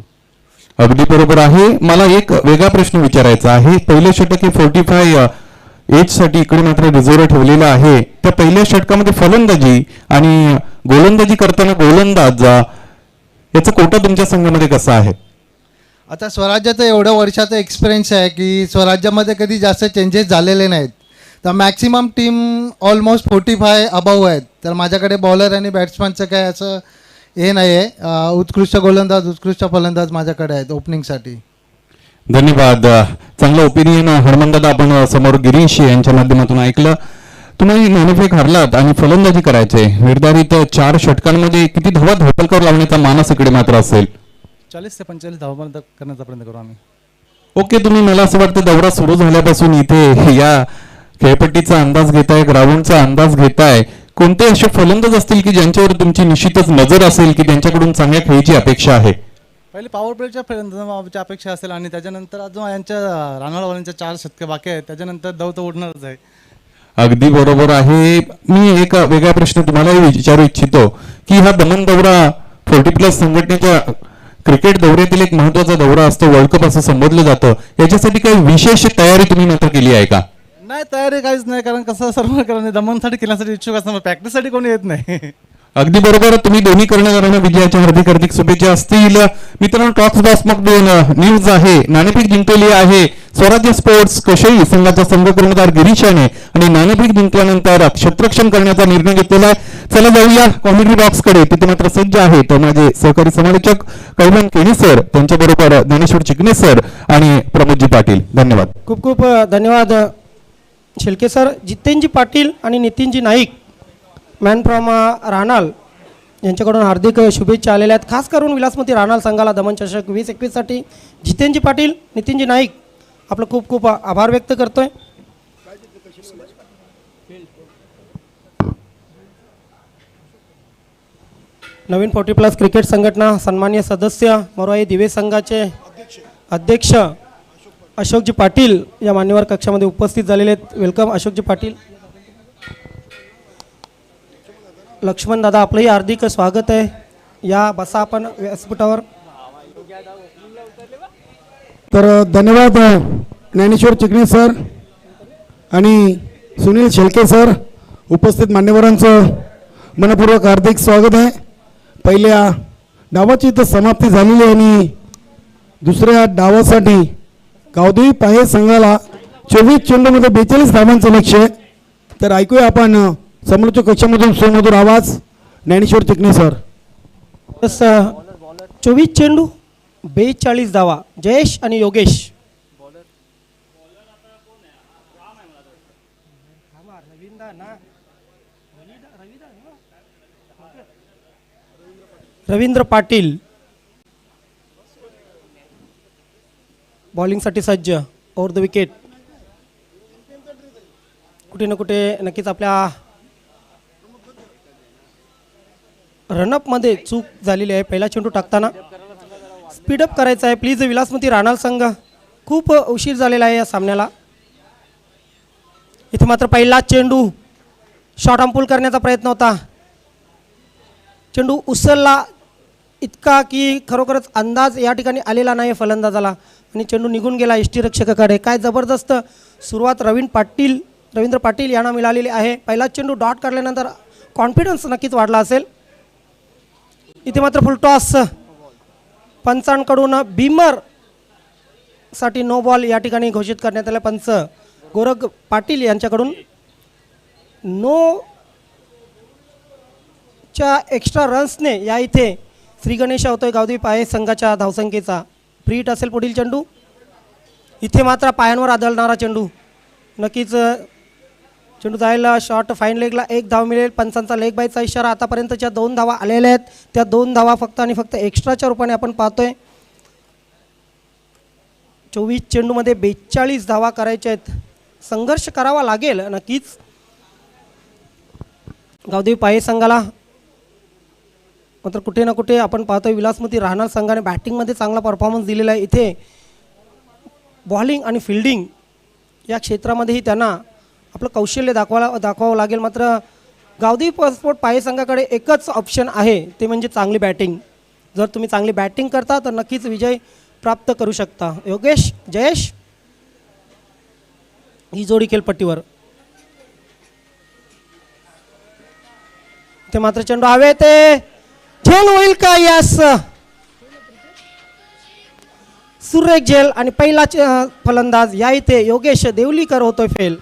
अगदी बरोबर आहे. मला एक वेगळा प्रश्न विचारायचा आहे. पहिलं षटक हे 45 एज साठी इकडे मात्र रिझर्व्ह ठेवलेलं आहे. त्या पहिल्या षटकामध्ये फलंदाजी आणि गोलंदाजी करताना गोलंदाज याचा कोटा तुमच्या संघामध्ये कसा आहे? आता स्वराज्याचं एवढ्या वर्षाचा एक्सपिरियन्स आहे की स्वराज्यामध्ये कधी जास्त चेंजेस झालेले नाहीत, तर मॅक्सिमम टीम ऑलमोस्ट 45 अबाव आहेत. तर माझ्याकडे बॉलर आणि बॅट्समॅनचं काय असं हे नाही आहे. उत्कृष्ट गोलंदाज, उत्कृष्ट फलंदाज माझ्याकडे आहेत ओपनिंगसाठी. धन्यवाद. चांगलं ओपिनियन हनुमंतदादा आपण समोर गिरीश यांच्या माध्यमातून ऐकलं. तुम्ही नाणेफेक हरलात आणि फलंदाजी करायचे. निर्धारित 4 षटकांमध्ये किती धावा धावपलकावर लावण्याचा मानस इकडे मात्र असेल? 40 ते 45 धावापर्यंत करण्याचा प्रयत्न करू आम्ही. ओके, तुम्ही मला असं वाटतं दौरा सुरू झाल्यापासून इथे या खेळपट्टीचा अंदाज घेताय, ग्राउंडचा अंदाज घेताय. कोणते असे फलंदाज असतील की ज्यांच्यावर तुमची निश्चितच नजर असेल की त्यांच्याकडून चांगल्या खेळीची अपेक्षा आहे? पहिले पॉवर प्लेच्या फलंदाजाची अपेक्षा असेल आणि त्याच्यानंतर अजून यांच्या रानाळवाल्यांच्या 4 शतके बाकी आहेत, त्याच्यानंतर दौत उडणारच आहे. अगदी बरोबर आहे. मी एक वेगळा प्रश्न तुम्हालाही विचारू इच्छितो की हा दमन दौरा 40+ संघटनेच्या क्रिकेट दौऱ्यातील एक महत्वाचा दौरा असतो, वर्ल्ड कप असं संबोधलं जातं. याच्यासाठी काही विशेष तयारी तुम्ही मात्र केली आहे का? नाही, तयारी काहीच नाही, कारण कसं सर्व कारण दमनसाठी खेळण्यासाठी इच्छुक असणार, प्रॅक्टिससाठी कोणी येत नाही. अगदी बरोबर. तुम्ही दोन्ही कर्णधारांना विजयाच्या हार्दिक हार्दिक शुभेच्छा असतील. मित्रांनो, टॉक्स बॉक्स मग न्यूज आहे. नाणेफेक जिंकलेली आहे स्वराज्य स्पोर्ट्स कशई संघाचा संघ कर्णधार गिरीश याने आणि नाणेफेक जिंकल्यानंतर क्षेत्ररक्षण करण्याचा निर्णय घेतलेला आहे. चला जाऊया कॉमेंट्री बॉक्स कडे. तिथे मात्र सज्ज आहेत माझे सहकारी समालोचक कैलान केणी सर, त्यांच्याबरोबर ज्ञानेश्वर चिकणे सर आणि प्रमोदजी पाटील. धन्यवाद. खूप खूप धन्यवाद शेळके सर. जितेंजी पाटील आणि नितीनजी नाईक, मॅन फ्रॉम रानाल, यांच्याकडून हार्दिक शुभेच्छा आलेल्या आहेत. खास करून विलासमती रानाल संघाला दमन चषक 2021 साठी जितेंजी पाटील, नितीनजी नाईक आपलं खूप खूप आभार व्यक्त करतोय. नवीन 40+ क्रिकेट संघटना सन्मान्य सदस्य मोरवाई दिवे संघाचे अध्यक्ष अशोकजी पाटील या मान्यवर कक्षामध्ये उपस्थित झालेले आहेत. वेलकम अशोकजी पाटील. लक्ष्मण दादा, आपलंही हार्दिक स्वागत आहे. या बसा आपण व्यासपीठावर. तर धन्यवाद ज्ञानेश्वर चिकणे सर आणि सुनील शेळके सर, उपस्थित मान्यवरांचं मनपूर्वक हार्दिक स्वागत आहे. पहिल्या डावाची इथं समाप्ती झालेली आहे आणि दुसऱ्या डावासाठी गावदेवी पाहे संघाला 24 चेंडूमध्ये 42 धावांचं लक्ष आहे. तर ऐकूया आपण समोरच्या कक्षामधून सुमधुर आवाज ज्ञानेश्वर चिकणे सर. 24 चेंडू 42 धावा. जयेश आणि योगेश. रवींद्र पाटील बॉलिंगसाठी सज्ज, ओव्हर द विकेट. कुठे ना कुठे नक्कीच आपल्या रनअपमध्ये चूक झालेली आहे. पहिला चेंडू टाकताना स्पीडअप करायचा आहे प्लीज. विलासमती रानाल संघ खूप उशीर झालेला आहे या सामन्याला. इथे मात्र पहिला चेंडू शॉर्ट आर्म पुल करण्याचा प्रयत्न होता. चेंडू उसळला इतका की खरोखरच अंदाज या ठिकाणी आलेला नाही फलंदाजाला आणि चेंडू निघून गेला यष्टीरक्षकाकडे. काय जबरदस्त सुरुवात रवींद्र पाटील यांना मिळालेली आहे. पहिला चेंडू डॉट काढल्यानंतर कॉन्फिडन्स नक्कीच वाढला असेल. इथे मात्र फुल टॉस पंचांकडून बीमर साठी नो बॉल या ठिकाणी घोषित करण्यात आले. पंच गोरख पाटील यांच्याकडून नो च्या एक्स्ट्रा रन्सने या इथे श्री गणेश होतोय गावदेवी पाहे संघाच्या धावसंख्येचा. फ्री हिट असेल पुढील चेंडू. इथे मात्र पायांवर आदळणारा चेंडू. नक्कीच चेंडू जायला शॉर्ट फाईन लेगला 1 धाव मिळेल. पंचांचा लेग बायचा इशारा. आतापर्यंतच्या 2 धावा आलेल्या आहेत. त्या 2 धावा फक्त आणि फक्त एक्स्ट्राच्या रूपाने आपण पाहतोय. 24 चेंडूमध्ये 42 धावा करायच्या आहेत. संघर्ष करावा लागेल नक्कीच गावदेवी पाये संघाला. मात्र कुठे ना कुठे आपण पाहतोय विलासमती राहणार संघाने बॅटिंगमध्ये चांगला परफॉर्मन्स दिलेला आहे. इथे बॉलिंग आणि फिल्डिंग या क्षेत्रामध्येही त्यांना आपलं कौशल्य दाखवावं लागेल. मात्र गावदेवी स्पोर्ट पाये संघाकडे एकच ऑप्शन आहे, ते म्हणजे चांगली बॅटिंग. जर तुम्ही चांगली बॅटिंग करता तर नक्कीच विजय प्राप्त करू शकता. योगेश जयेश ही जोडी खेळपट्टीवर. ते मात्र चेंडू हवे ते झेल होईल का? यस, सुरेख झेल आणि पहिला फलंदाज या इथे योगेश देवलीकर होतोय फेल.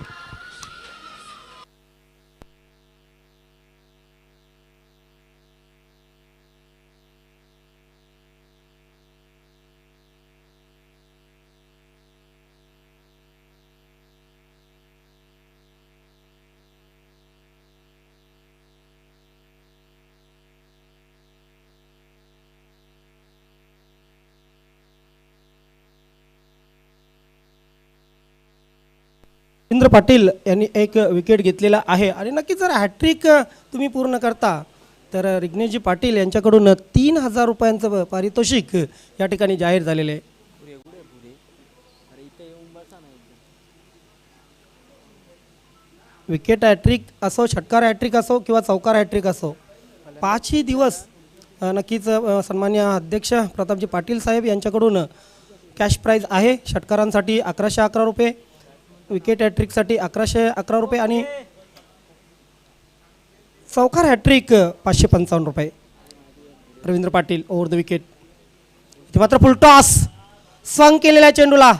रवींद्र पाटील यांनी एक विकेट घेतलेला आहे आणि नक्कीच जर हॅट्रिक तुम्ही पूर्ण करता तर रिग्नेशजी पाटील यांच्याकडून 3,000 रुपयांचं पारितोषिक या ठिकाणी जाहीर झालेले आहे. विकेट हॅट्रिक असो, षटकार हॅट्रिक असो किंवा चौकार हॅट्रिक असो, 5ही दिवस नक्कीच सन्मान्य अध्यक्ष प्रतापजी पाटील साहेब यांच्याकडून कॅश प्राईज आहे. षटकारांसाठी 1111 रुपये, विकेट हॅट्रिकसाठी 1111 रुपये आणि चौकार हॅट्रिक 555 रुपये. Ravindra Patil over the wicket. इथे मात्र फुलटॉस स्वंग केलेल्या चेंडूला,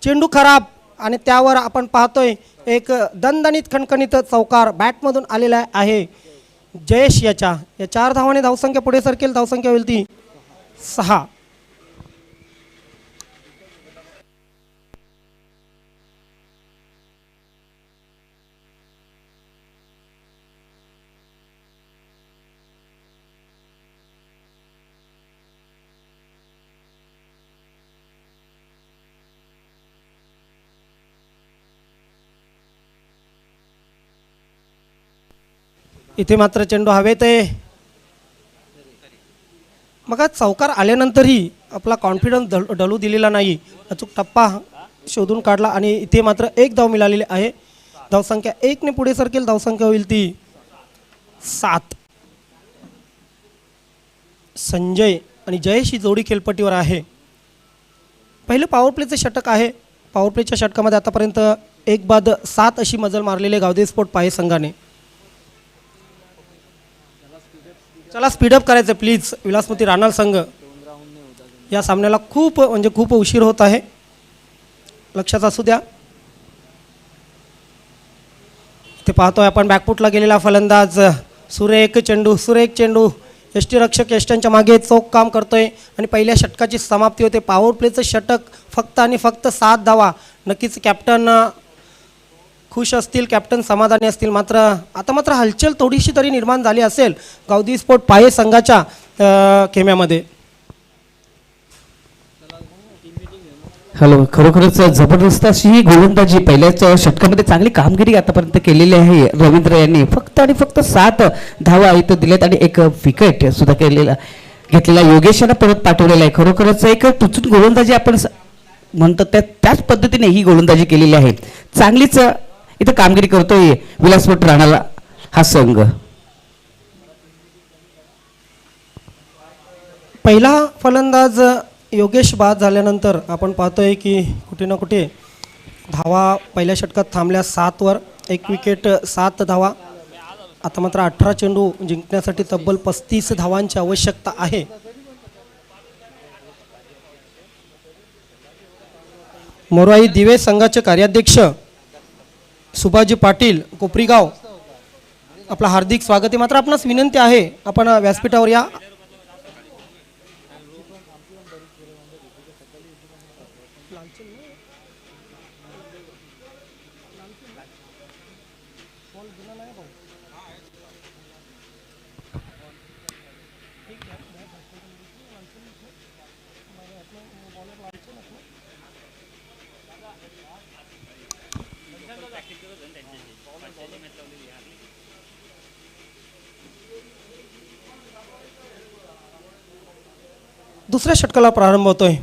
चेंडू खराब आणि त्यावर आपण पाहतोय एक दणदणीत खणखणीत चौकार बॅटमधून आलेला आहे जयेश याच्या. या 4 धावाने धावसंख्या पुढे सरकेल. धावसंख्या होईल ती 6. इथे मात्र चेंडू हवेत आहे. मग आज चौकार आल्यानंतरही आपला कॉन्फिडन्स डलू दिलेला नाही. अचूक टप्पा शोधून काढला आणि इथे मात्र 1 धाव मिळालेली आहे. धावसंख्या 1ने पुढे सरकेल. धावसंख्या होईल ती 7. संजय आणि जयेश ही जोडी खेळपट्टीवर आहे. पहिलं पॉवर प्लेचं षटक आहे. पॉवर प्लेच्या षटकामध्ये आतापर्यंत 1 बाद 7 अशी मजल मारलेली गावदेवी स्पोर्ट पाये संघाने. चला स्पीडअप करायचं प्लीज विलासमती राहणार संघ. या सामन्याला खूप उशीर होत आहे, लक्षात असू द्या. इथे पाहतोय आपण बॅकफुटला गेलेला फलंदाज. सुरेख चेंडू यष्टीरक्षक यष्ट्यांच्या मागे चोख काम करतोय आणि पहिल्या षटकाची समाप्ती होते. पॉवर प्लेचं षटक फक्त आणि फक्त 7 धावा. नक्कीच कॅप्टन खुश असतील, कॅप्टन समाधानी असतील. मात्र आता हलचल थोडीशी तरी निर्माण झाली असेल गावदेवी स्पोर्ट पाये संघाच्या खेम्यामध्ये. हॅलो, खरोखरच जबरदस्त अशी ही गोलंदाजी पहिल्याच षटकामध्ये चांगली कामगिरी आतापर्यंत केलेली आहे रवींद्र यांनी. फक्त आणि फक्त 7 धावा इथं दिल्यात आणि 1 विकेट सुद्धा घेतलेला योगेश यांना परत पाठवलेला आहे. खरोखरच एक टुचून गोलंदाजी आपण म्हणतो त्याच पद्धतीने ही गोलंदाजी केलेली आहे. चांगलीच इथं कामगिरी करतोय विलासमती राहणारा हा संघ. पहिला फलंदाज योगेश बाद झाल्यानंतर आपण पाहतोय की कुठे ना कुठे धावा पहिल्या षटकात थांबल्या 7 वर. 1 विकेट 7 धावा. आता मात्र 18 चेंडू जिंकण्यासाठी तब्बल 35 धावांची आवश्यकता आहे. मोरवाई दिवे संघाचे कार्याध्यक्ष सुभाजी पाटील कोपरीगाव, आपलं हार्दिक स्वागत आहे. मात्र आपणास विनंती आहे आपण व्यासपीठावर या. दुसऱ्या षटकाला प्रारंभ होतोय.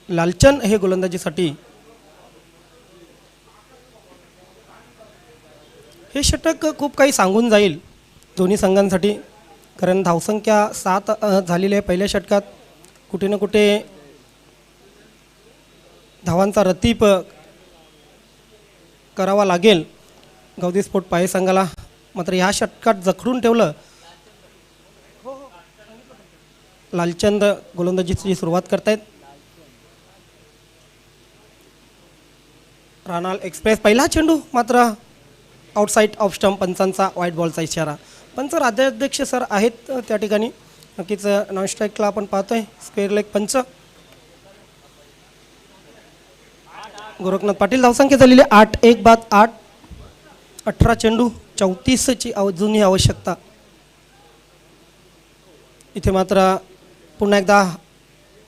लालचंद हे गोलंदाजीसाठी. हे षटक खूप काही सांगून जाईल दोन्ही संघांसाठी, कारण धावसंख्या 7 झालेली आहे पहिल्या षटकात. कुठे ना कुठे धावांचा रतीप करावा लागेल गावदी स्पोर्ट पाये संघाला. मात्र ह्या षटकात जखडून ठेवलं. लालचंद गोलंदाजीची सुरुवात करतायत. रानाल एक्सप्रेस पहिला चेंडू मात्र आउटसाईड ऑफ स्टंप. पंचांचा व्हाईट बॉलचा इशारा. पंच राज्याध्यक्ष सर आहेत त्या ठिकाणी. नक्कीच नॉन स्ट्राईकला आपण पाहतोय स्क्वेअर लेग पंच. गोरखनाथ पाटील. धावसंख्या झालेली 8-1 बाद 8. 18 चेंडू 34ची अजूनही आवश्यकता. इथे मात्र पुन्हा एकदा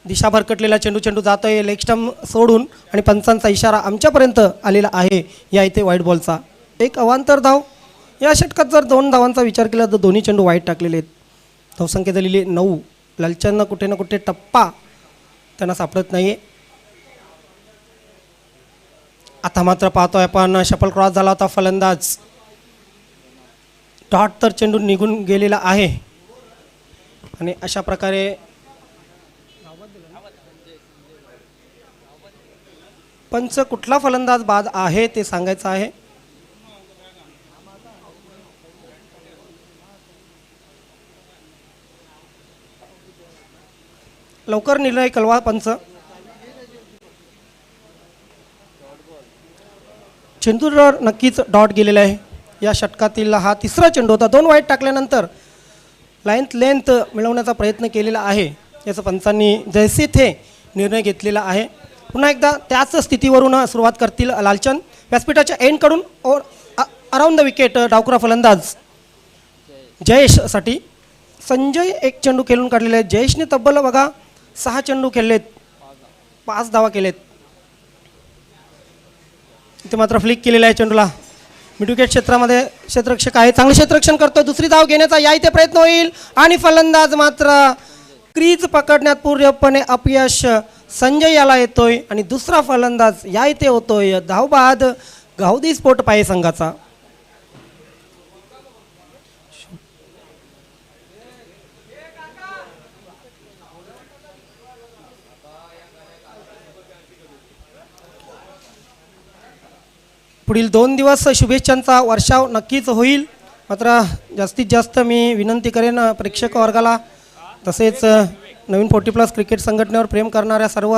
दिशा भरकटलेला चेंडू जातोय लेग स्टंप सोडून आणि पंचांचा इशारा आमच्यापर्यंत आलेला आहे. या इथे व्हाईट बॉलचा एक अवांतर धाव. या षटकात जर 2 धावांचा विचार केला तर दोन्ही चेंडू वाईट टाकलेले आहेत. धावसंख्या झालेली 9. लालचंदनं कुठे ना कुठे टप्पा त्यांना सापडत नाही. आता मात्र पाहतोय आपण शफल क्रॉस झाला होता. फलंदाज डॉट तर चेंडू निघून गेलेला आहे आणि अशा प्रकारे पंच कुठला फलंदाज बाद आहे ते सांगायचं आहे. लवकर निर्णय कळवा पंच. चेंडूवर नक्कीच डॉट गेलेला आहे. या षटकातील हा तिसरा चेंडू होता. 2 वाईट टाकल्यानंतर लेंथ मिळवण्याचा प्रयत्न केलेला आहे. याचं पंचांनी जैसे थे निर्णय घेतलेला आहे. पुन्हा एकदा त्याच स्थितीवरून सुरुवात करतील लालचंद. व्यासपीठाच्या एंडकडून अराउंड द विकेट डावखुरा फलंदाज जयेशसाठी. संजय एक चेंडू खेळून काढलेले आहेत. जयेशने तब्बल बघा 6 चेंडू खेळलेत, 5 धावा केलेत. इथे मात्र फ्लिक केलेला आहे चेंडूला. मिड विकेट क्षेत्रामध्ये क्षेत्ररक्षक आहे, चांगले क्षेत्ररक्षण करतो. दुसरी धाव घेण्याचा या इथे प्रयत्न होईल आणि फलंदाज मात्र क्रीज पकडण्यात पूर्णपणे अपयश संजय याला येतोय आणि दुसरा फलंदाज या इथे होतोय. धावबाद गावदी स्पोर्ट पाये संघाचा. पुढील 2 दिवस शुभेच्छांचा वर्षाव नक्कीच होईल. मात्र जास्तीत जास्त मी विनंती करेन प्रेक्षक वर्गाला, तसेच नवीन 40+ क्रिकेट संघटनेवर प्रेम करणाऱ्या सर्व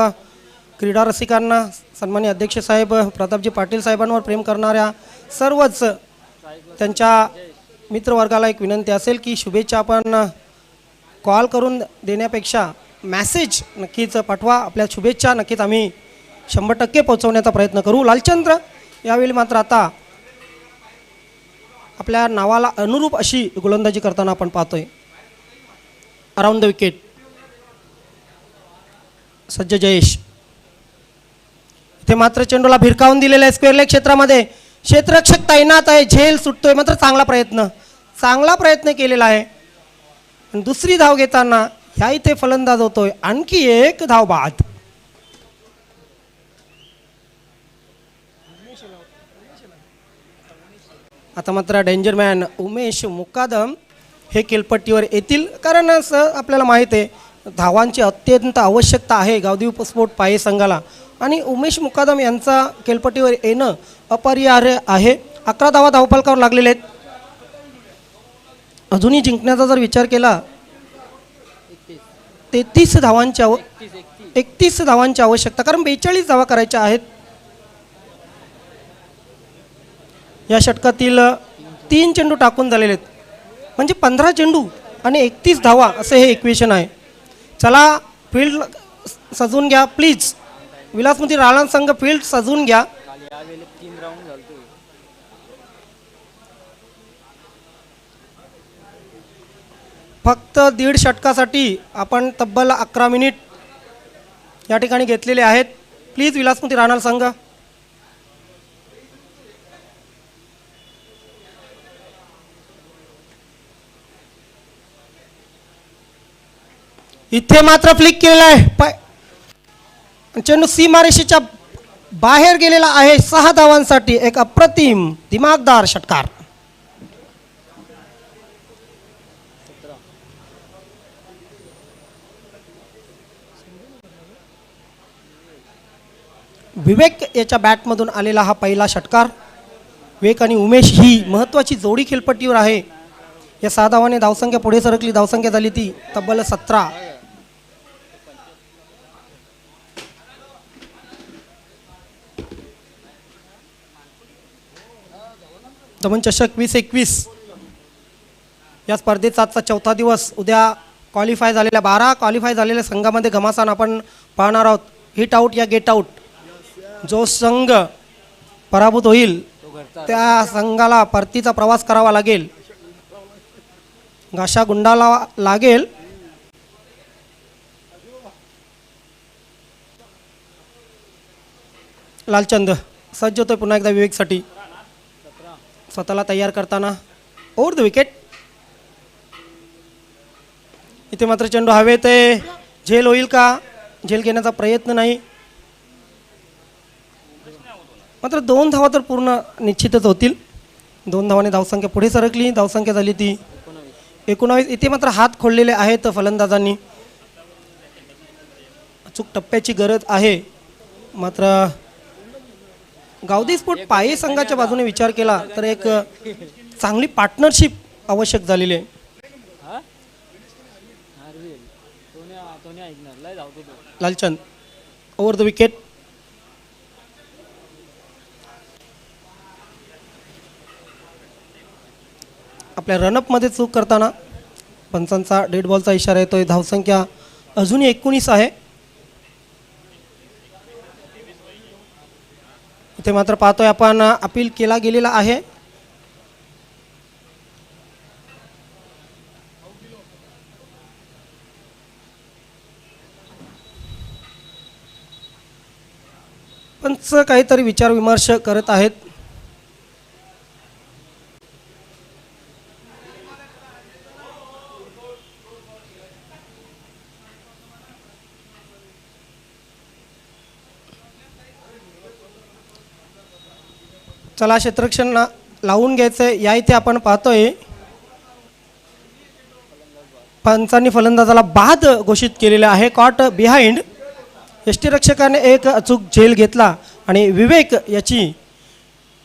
क्रीडा रसिकांना, सन्माननीय अध्यक्ष साहेब प्रतापजी पाटील साहेबांवर प्रेम करणाऱ्या सर्वच त्यांच्या मित्रवर्गाला एक विनंती असेल की शुभेच्छा आपण कॉल करून देण्यापेक्षा मॅसेज नक्कीच पाठवा. आपल्या शुभेच्छा नक्कीच आम्ही 100% पोहोचवण्याचा प्रयत्न करू. लालचंद्र यावेळी मात्र आता आपल्या नावाला अनुरूप अशी गोलंदाजी करताना आपण पाहतोय. अराउंड द विकेट सज्ज जयेश. इथे मात्र चेंडूला भिरकावून दिलेला आहे स्क्वेअर लेग क्षेत्रामध्ये. क्षेत्ररक्षक तैनात आहे, झेल सुटतोय. मात्र चांगला प्रयत्न केलेला आहे. आणि दुसरी धाव घेताना ह्या इथे फलंदाज होतोय. आणखी एक धाव बाद. आता मात्र डेंजरमॅन उमेश मुकादम हे खेळपट्टीवर येतील, कारण आपल्याला माहीत आहे धावांची अत्यंत आवश्यकता आहे गावदी स्पोर्ट पाये संघाला आणि उमेश मुकादम यांचा खेळपट्टीवर येणं अपरिहार्य आहे. 11 धावा धावफलकावर लागलेले आहेत. अजूनही जिंकण्याचा जर विचार केला 31 धावांची आवश्यकता, कारण 42 धावा करायच्या आहेत. या षटकातील 3 चेंडू टाकून झालेले आहेत, म्हणजे 15 चेंडू आणि 31 धावा असे हे इक्वेशन आहे. चला फील्ड सजवून घ्या प्लीज. विलासमती राणा संघ फील्ड सजवून घ्या. फक्त 1.5 षटकासाठी आपण तब्बल 11 मिनिट या ठिकाणी घेतलेले आहेत. प्लीज विलासमती राणा संघ. इथे मात्र फ्लिक केलेला आहे चेंडू सीमारेषेच्या बाहेर गेलेला आहे. 6 धावांसाठी एक अप्रतिम दिमागदार षटकार. विवेक याच्या बॅटमधून आलेला हा पहिला षटकार. विवेक आणि उमेश ही महत्त्वाची जोडी खेळपट्टीवर आहे. या 6 धावाने धावसंख्या पुढे सरकली. धावसंख्या झाली ती तब्बल 17. दमन चषक 2021 या स्पर्धेचा आजचा 4था दिवस. उद्या क्वालिफाय झालेल्या 12 क्वालिफाय झालेल्या संघामध्ये घमासान आपण पाहणार आहोत. हिट आऊट या गेट आऊट. जो संघ पराभूत होईल त्या संघाला परतीचा प्रवास करावा लागेल. घाशा गुंडाला लागेल. लालचंद सज्ज होतोय पुन्हा एकदा विवेकसाठी. स्वतःला तयार करताना ओव्हर द विकेट. इथे मात्र चेंडू हवेत आहे. झेल होईल का? झेल घेण्याचा प्रयत्न नाही. मात्र 2 धावा तर पूर्ण निश्चितच होतील. 2 धावाने धावसंख्या पुढे सरकली. धावसंख्या झाली ती 19. इथे मात्र हात खोललेले आहेत फलंदाजांनी. अचूक टप्प्याची गरज आहे. मात्र गावदी स्पोर्ट पाये संघाच्या बाजूने विचार केला तर एक चांगली पार्टनरशिप आवश्यक झालेली आहे. Lalchand over the wicket. आपल्या रनअपमध्ये चूक करताना पंचांचा डेड बॉलचा इशारा येतोय. धावसंख्या अजूनही 19 आहे. इथे मात्र पाहतोय आपण अपील केला गेलेला आहे. पंच काहीतरी विचार विमर्श करत आहेत. चला क्षेत्ररक्षण लावून घ्यायचंय. या इथे आपण पाहतोय पंचांनी फलंदाजाला बाद घोषित केलेला आहे. Caught behind. यष्टीरक्षकाने एक अचूक झेल घेतला आणि विवेक याची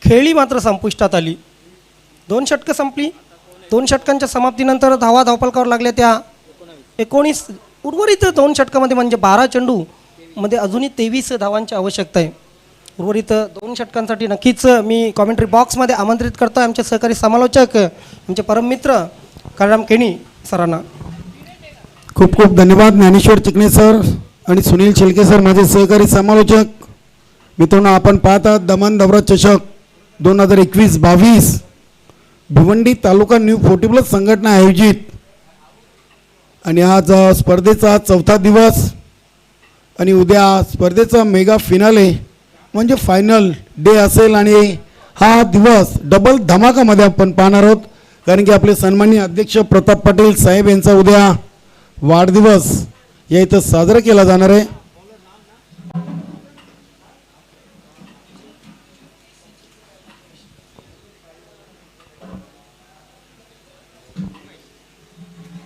खेळी मात्र संपुष्टात आली. 2 षटकं संपली. 2 षटकांच्या समाप्तीनंतर धावा धावपलकावर लागल्या त्या 19. उर्वरित 2 षटकामध्ये म्हणजे 12 चेंडू मध्ये अजूनही 23 धावांची आवश्यकता आहे. उर्वरित 2 षटकांसाठी नक्कीच मी कॉमेंट्री बॉक्समध्ये आमंत्रित करतो आमचे सहकारी समालोचक आमचे परममित्र काळराम केणी सरांना. खूप खूप धन्यवाद ज्ञानेश्वर चिकणे सर आणि सुनील शेलके सर माझे सहकारी समालोचक. मित्रांनो आपण पाहतात दमन दौरा चषक 2021-22 भिवंडी तालुका न्यू 40+ संघटना आयोजित आणि आज स्पर्धेचा 4था दिवस आणि उद्या स्पर्धेचा मेगा फिनाले म्हणजे फायनल डे असेल. आणि हा दिवस डबल धमाकामध्ये आपण पाहणार आहोत कारण की आपले सन्माननीय अध्यक्ष प्रताप पाटील साहेब यांचा उद्या वाढदिवस या इथं साजरा केला जाणार आहे.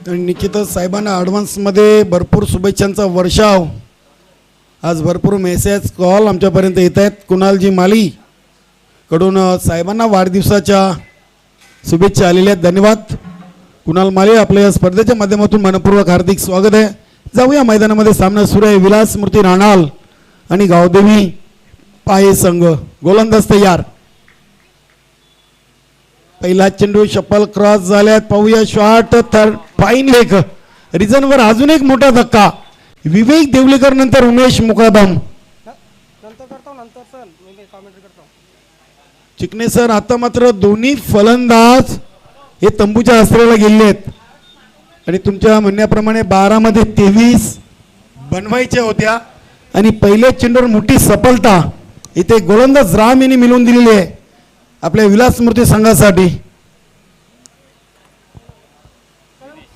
आणि निश्चितच साहेबांना ॲडव्हान्समध्ये भरपूर शुभेच्छांचा वर्षाव. आज भरपूर मेसेज कॉल आमच्यापर्यंत येत आहेत. कुणालजी माली कडून साहेबांना वाढदिवसाच्या शुभेच्छा आलेल्या आहेत. धन्यवाद कुणाल माली. आपल्या या स्पर्धेच्या माध्यमातून मनपूर्वक हार्दिक स्वागत आहे. जाऊया मैदानामध्ये. सामना सुरू आहे. विलास मूर्ती राणाल आणि गावदेवी पाये संघ. गोलंदाज तयार. पहिला चेंडू शपल क्रॉस झाल्यात. पाहूया शॉट. Third fine leg. रिझनवर अजून एक मोठा धक्का. विवेक देवलेकर नंतर उमेश मुकादम. चिकणे सर आता मात्र दोन्ही फलंदाज हे तंबूच्या आश्रयाला गेले आहेत आणि तुमच्या म्हणण्याप्रमाणे 12 मध्ये 23 बनवायच्या होत्या आणि पहिल्या चेंडूवर मोठी सफलता इथे गोलंदाज राम यांनी मिळवून दिलेली आहे आपल्या विलास मूर्ती संघासाठी.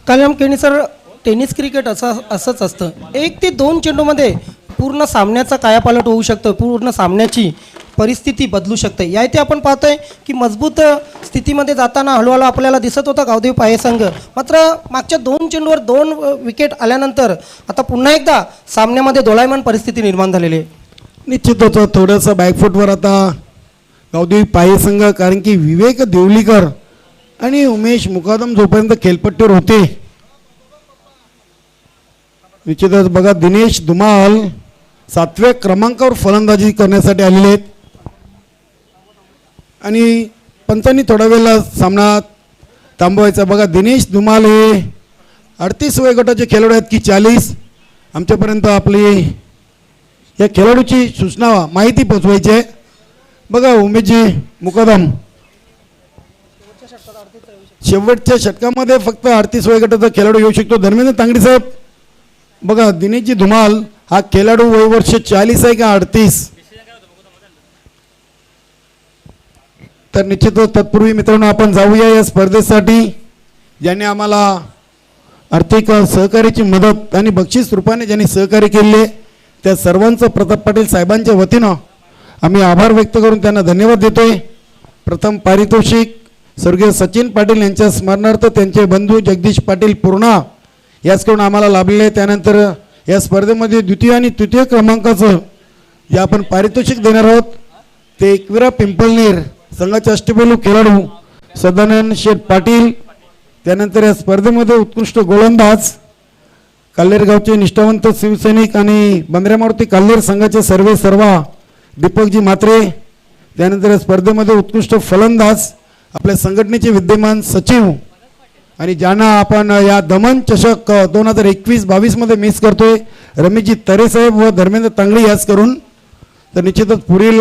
कालराम केणी सर टेनिस क्रिकेट असंच असतं. 1 ते 2 चेंडूमध्ये पूर्ण सामन्याचा कायापालट होऊ शकतं, पूर्ण सामन्याची परिस्थिती बदलू शकते. या इथे आपण पाहतोय की मजबूत स्थितीमध्ये जाताना हळूहळू आपल्याला दिसत होता गावदेवी पाये संघ. मात्र मागच्या 2 चेंडूवर 2 विकेट आल्यानंतर आता पुन्हा एकदा सामन्यामध्ये दोलायमान परिस्थिती निर्माण झालेली आहे. निश्चितच थोडंसं बॅकफूटवर आता गावदेवी पाये संघ, कारण की विवेक देवलीकर आणि उमेश मुकादम जोपर्यंत खेळपट्टीवर होते, निश्चितच बघा दिनेश धुमाल 7व्या क्रमांकावर फलंदाजी करण्यासाठी आलेले आहेत आणि पंचांनी थोडा वेळेला सामना थांबवायचा. बघा दिनेश धुमाल हे 38 वयोगटाचे खेळाडू आहेत की 40. आमच्यापर्यंत आपली या खेळाडूची सूचना माहिती पोचवायची आहे. बघा उमेशजी मुकदम शेवटच्या षटकामध्ये फक्त 38 वयोगटाचा खेळाडू येऊ शकतो. धर्मेंद्र तांगडी साहेब, बघा दिनेशजी धुमाल हा खेळाडू वयवर्ष 40 आहे का 38? तर निश्चितच तत्पूर्वी मित्रांनो आपण जाऊया या स्पर्धेसाठी. ज्यांनी आम्हाला आर्थिक सहकार्याची मदत आणि बक्षीस रूपाने ज्यांनी सहकार्य केले त्या सर्वांचं प्रताप पाटील साहेबांच्या वतीनं आम्ही आभार व्यक्त करून त्यांना धन्यवाद देतोय. प्रथम पारितोषिक स्वर्गीय सचिन पाटील यांच्या स्मरणार्थ त्यांचे बंधू जगदीश पाटील पूर्णा याचकडून आम्हाला लाभलेले. त्यानंतर या स्पर्धेमध्ये द्वितीय आणि तृतीय क्रमांकाचं जे आपण पारितोषिक देणार आहोत ते एकविरा पिंपळनेर संघाचे अष्टपैलू खेळाडू सदानंद शेठ पाटील. त्यानंतर या स्पर्धेमध्ये उत्कृष्ट गोलंदाज काल्हेर गावचे निष्ठावंत शिवसैनिक आणि बंदऱ्या मारुती काल्हेर संघाचे सर्वा दीपकजी म्हात्रे. त्यानंतर या स्पर्धेमध्ये उत्कृष्ट फलंदाज आपल्या संघटनेचे विद्यमान सचिव आणि ज्यांना आपण या दमन चषक 2021-22 मध्ये मिस करतोय रमेशजी तरेसाहेब व धर्मेंद्र तांगडी याच करून. तर निश्चितच पुढील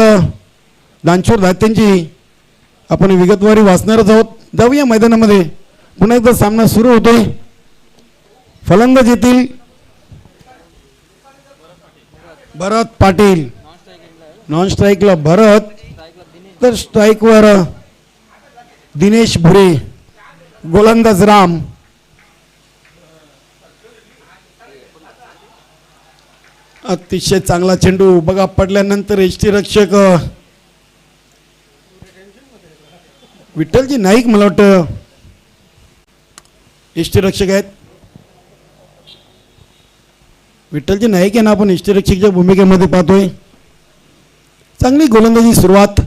दानशूर दात्यांची आपण विगतवारी वाचणारच आहोत. जाऊया मैदानामध्ये. पुन्हा एकदा सामना सुरू होतोय. फलंदाज येतील भरत पाटील, नॉन स्ट्राईकला भरत, तर स्ट्राईकवर दिनेश भुरे, गोलंदाज राम. अतिशय चांगला चेंडू बघा पडल्यानंतर यष्टीरक्षक विठ्ठलजी नाईक मला वाटतं यष्टीरक्षक आहेत. विठ्ठलजी नाईक यांना आपण यष्टीरक्षकच्या भूमिकेमध्ये पाहतोय. चांगली गोलंदाजी सुरुवात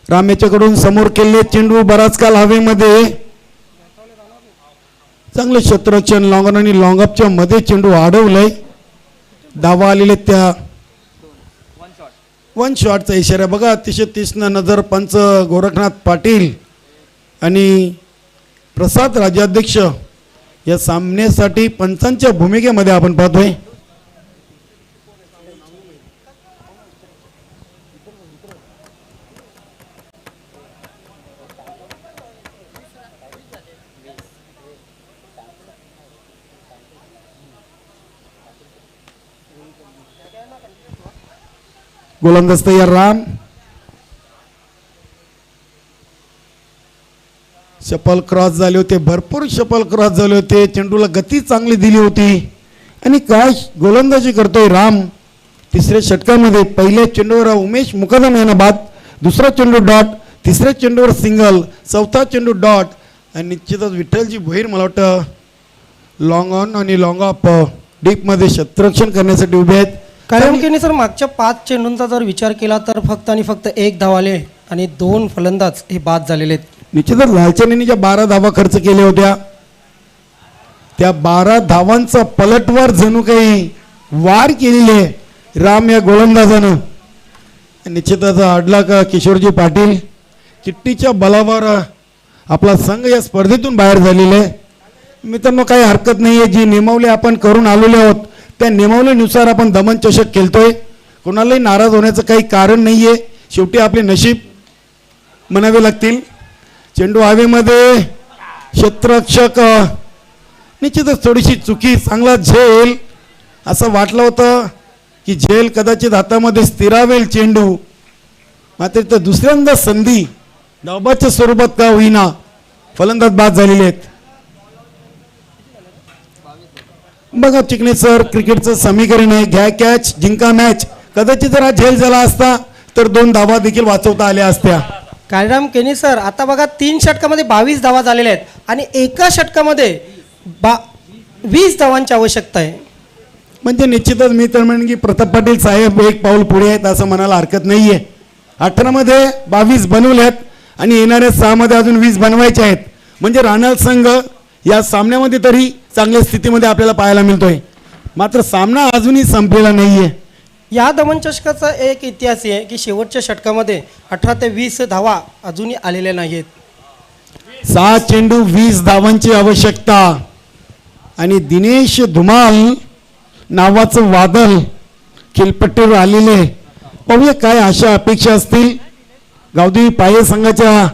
राम याच्याकडून समोर केले चेंडू बराच काल हवेमध्ये. चांगलं क्षेत्ररक्षण लॉंगॉन आणि लॉंगअपच्या मध्ये चेंडू अडवलंय. धावा आलेले त्या 1 शॉटचा इशारा बघा. अतिशय तीक्ष्ण नजर पंच गोरखनाथ पाटील आणि प्रसाद राज्याध्यक्ष या सामन्यासाठी पंचांच्या भूमिकेमध्ये आपण पाहतोय. गोलंदाज तयार राम. शपल क्रॉस झाले होते, भरपूर शपल क्रॉस झाले होते. चेंडूला गती चांगली दिली होती आणि काय गोलंदाजी करतोय राम. तिसऱ्या षटकामध्ये पहिल्या चेंडूवर उमेश मुकदम यांना बाद, दुसरा चेंडू डॉट, तिसऱ्या चेंडूवर सिंगल, चौथा चेंडू डॉट आणि निश्चितच विठ्ठलजी भोईर मला वाटतं लॉंग ऑन आणि लॉंग ऑफ डीपमध्ये क्षेत्ररक्षण करण्यासाठी उभे आहेत. कारण की सर मागच्या 5 चेंडूंचा जर विचार केला तर फक्त आणि फक्त 1 धाव आले आणि 2 फलंदाज हे बाद झालेले आहेत. निश्चितच लालचंदींनी ज्या 12 धावा खर्च केल्या होत्या त्या 12 धावांचा पलटवार जणू काही वार केलेले राम या गोलंदाजानं. निश्चितच अडला का किशोरजी पाटील चिठ्ठीच्या बलावर आपला संघ या स्पर्धेतून बाहेर झालेला आहे. मित्रांनो काही हरकत नाही आहे. जी नियमावली आपण करून आलेले आहोत त्या नियमावलीनुसार आपण दमन चषक खेळतोय. कोणालाही नाराज होण्याचं काही कारण नाही आहे. शेवटी आपले नशीब म्हणावे लागतील. चेंडू हवेमध्ये क्षेत्ररक्षक निश्चितच थोडीशी चुकी. चांगला झेल असं वाटलं होतं की झेल कदाचित हातामध्ये स्थिरावेल चेंडू, मात्र तर दुसऱ्यांदा संधी डावाच्या स्वरूपात का होईना फलंदाज बाद झालेले आहेत. बघा चिकणे सर, क्रिकेटचं समीकरण आहे, घ्या कॅच जिंका मॅच. कदाचित जर हा झेल झाला असता तर 2 धावा देखील वाचवता आल्या असत्या. काळीराम केनी सर, आता बघा 3 षटकामध्ये 22 धावा झालेल्या आहेत आणि एका षटकामध्ये 20 धावांची आवश्यकता आहे. म्हणजे निश्चितच मी तर म्हणेन की प्रताप पाटील साहेब एक पाऊल पुढे आहेत असं म्हणायला हरकत नाहीये. 18 मध्ये 22 बनवल्यात आणि येणाऱ्या 6 मध्ये अजून 20 बनवायचे आहेत. म्हणजे राणाल संघ या सामन्यामध्ये तरी चांगल्या स्थितीमध्ये आपल्याला पाहायला मिळतोय. मात्र सामना अजूनही संपलेला नाहीये. या दमन चषकाचा एक इतिहास आहे की शेवटच्या षटकामध्ये 18 ते 20 धावा अजूनही आलेल्या नाहीत. 6 चेंडू 20 धावांची आवश्यकता आणि दिनेश धुमाल नावाचं वादळ खेळपट्टीवर आलेले. पाहूया काय आशा अपेक्षा असतील गावदेवी पाये संघाच्या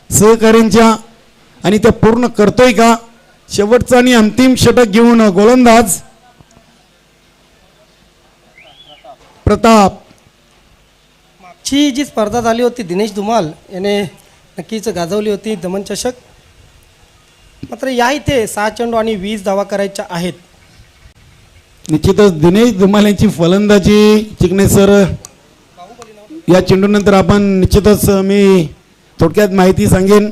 सहकाऱ्यांच्या आणि त्या पूर्ण करतोय का. शेवटचा आणि अंतिम षटक घेऊन गोलंदाज प्रताप. मागची जी स्पर्धा झाली होती दिनेश धुमाल याने नक्कीच गाजवली होती दमन चषक. मात्र या इथे 6 चेंडू आणि 20 धावा करायच्या आहेत. निश्चितच दिनेश धुमाल यांची फलंदाजी चिकणे सर, या चेंडूनंतर आपण निश्चितच मी थोडक्यात माहिती सांगेन.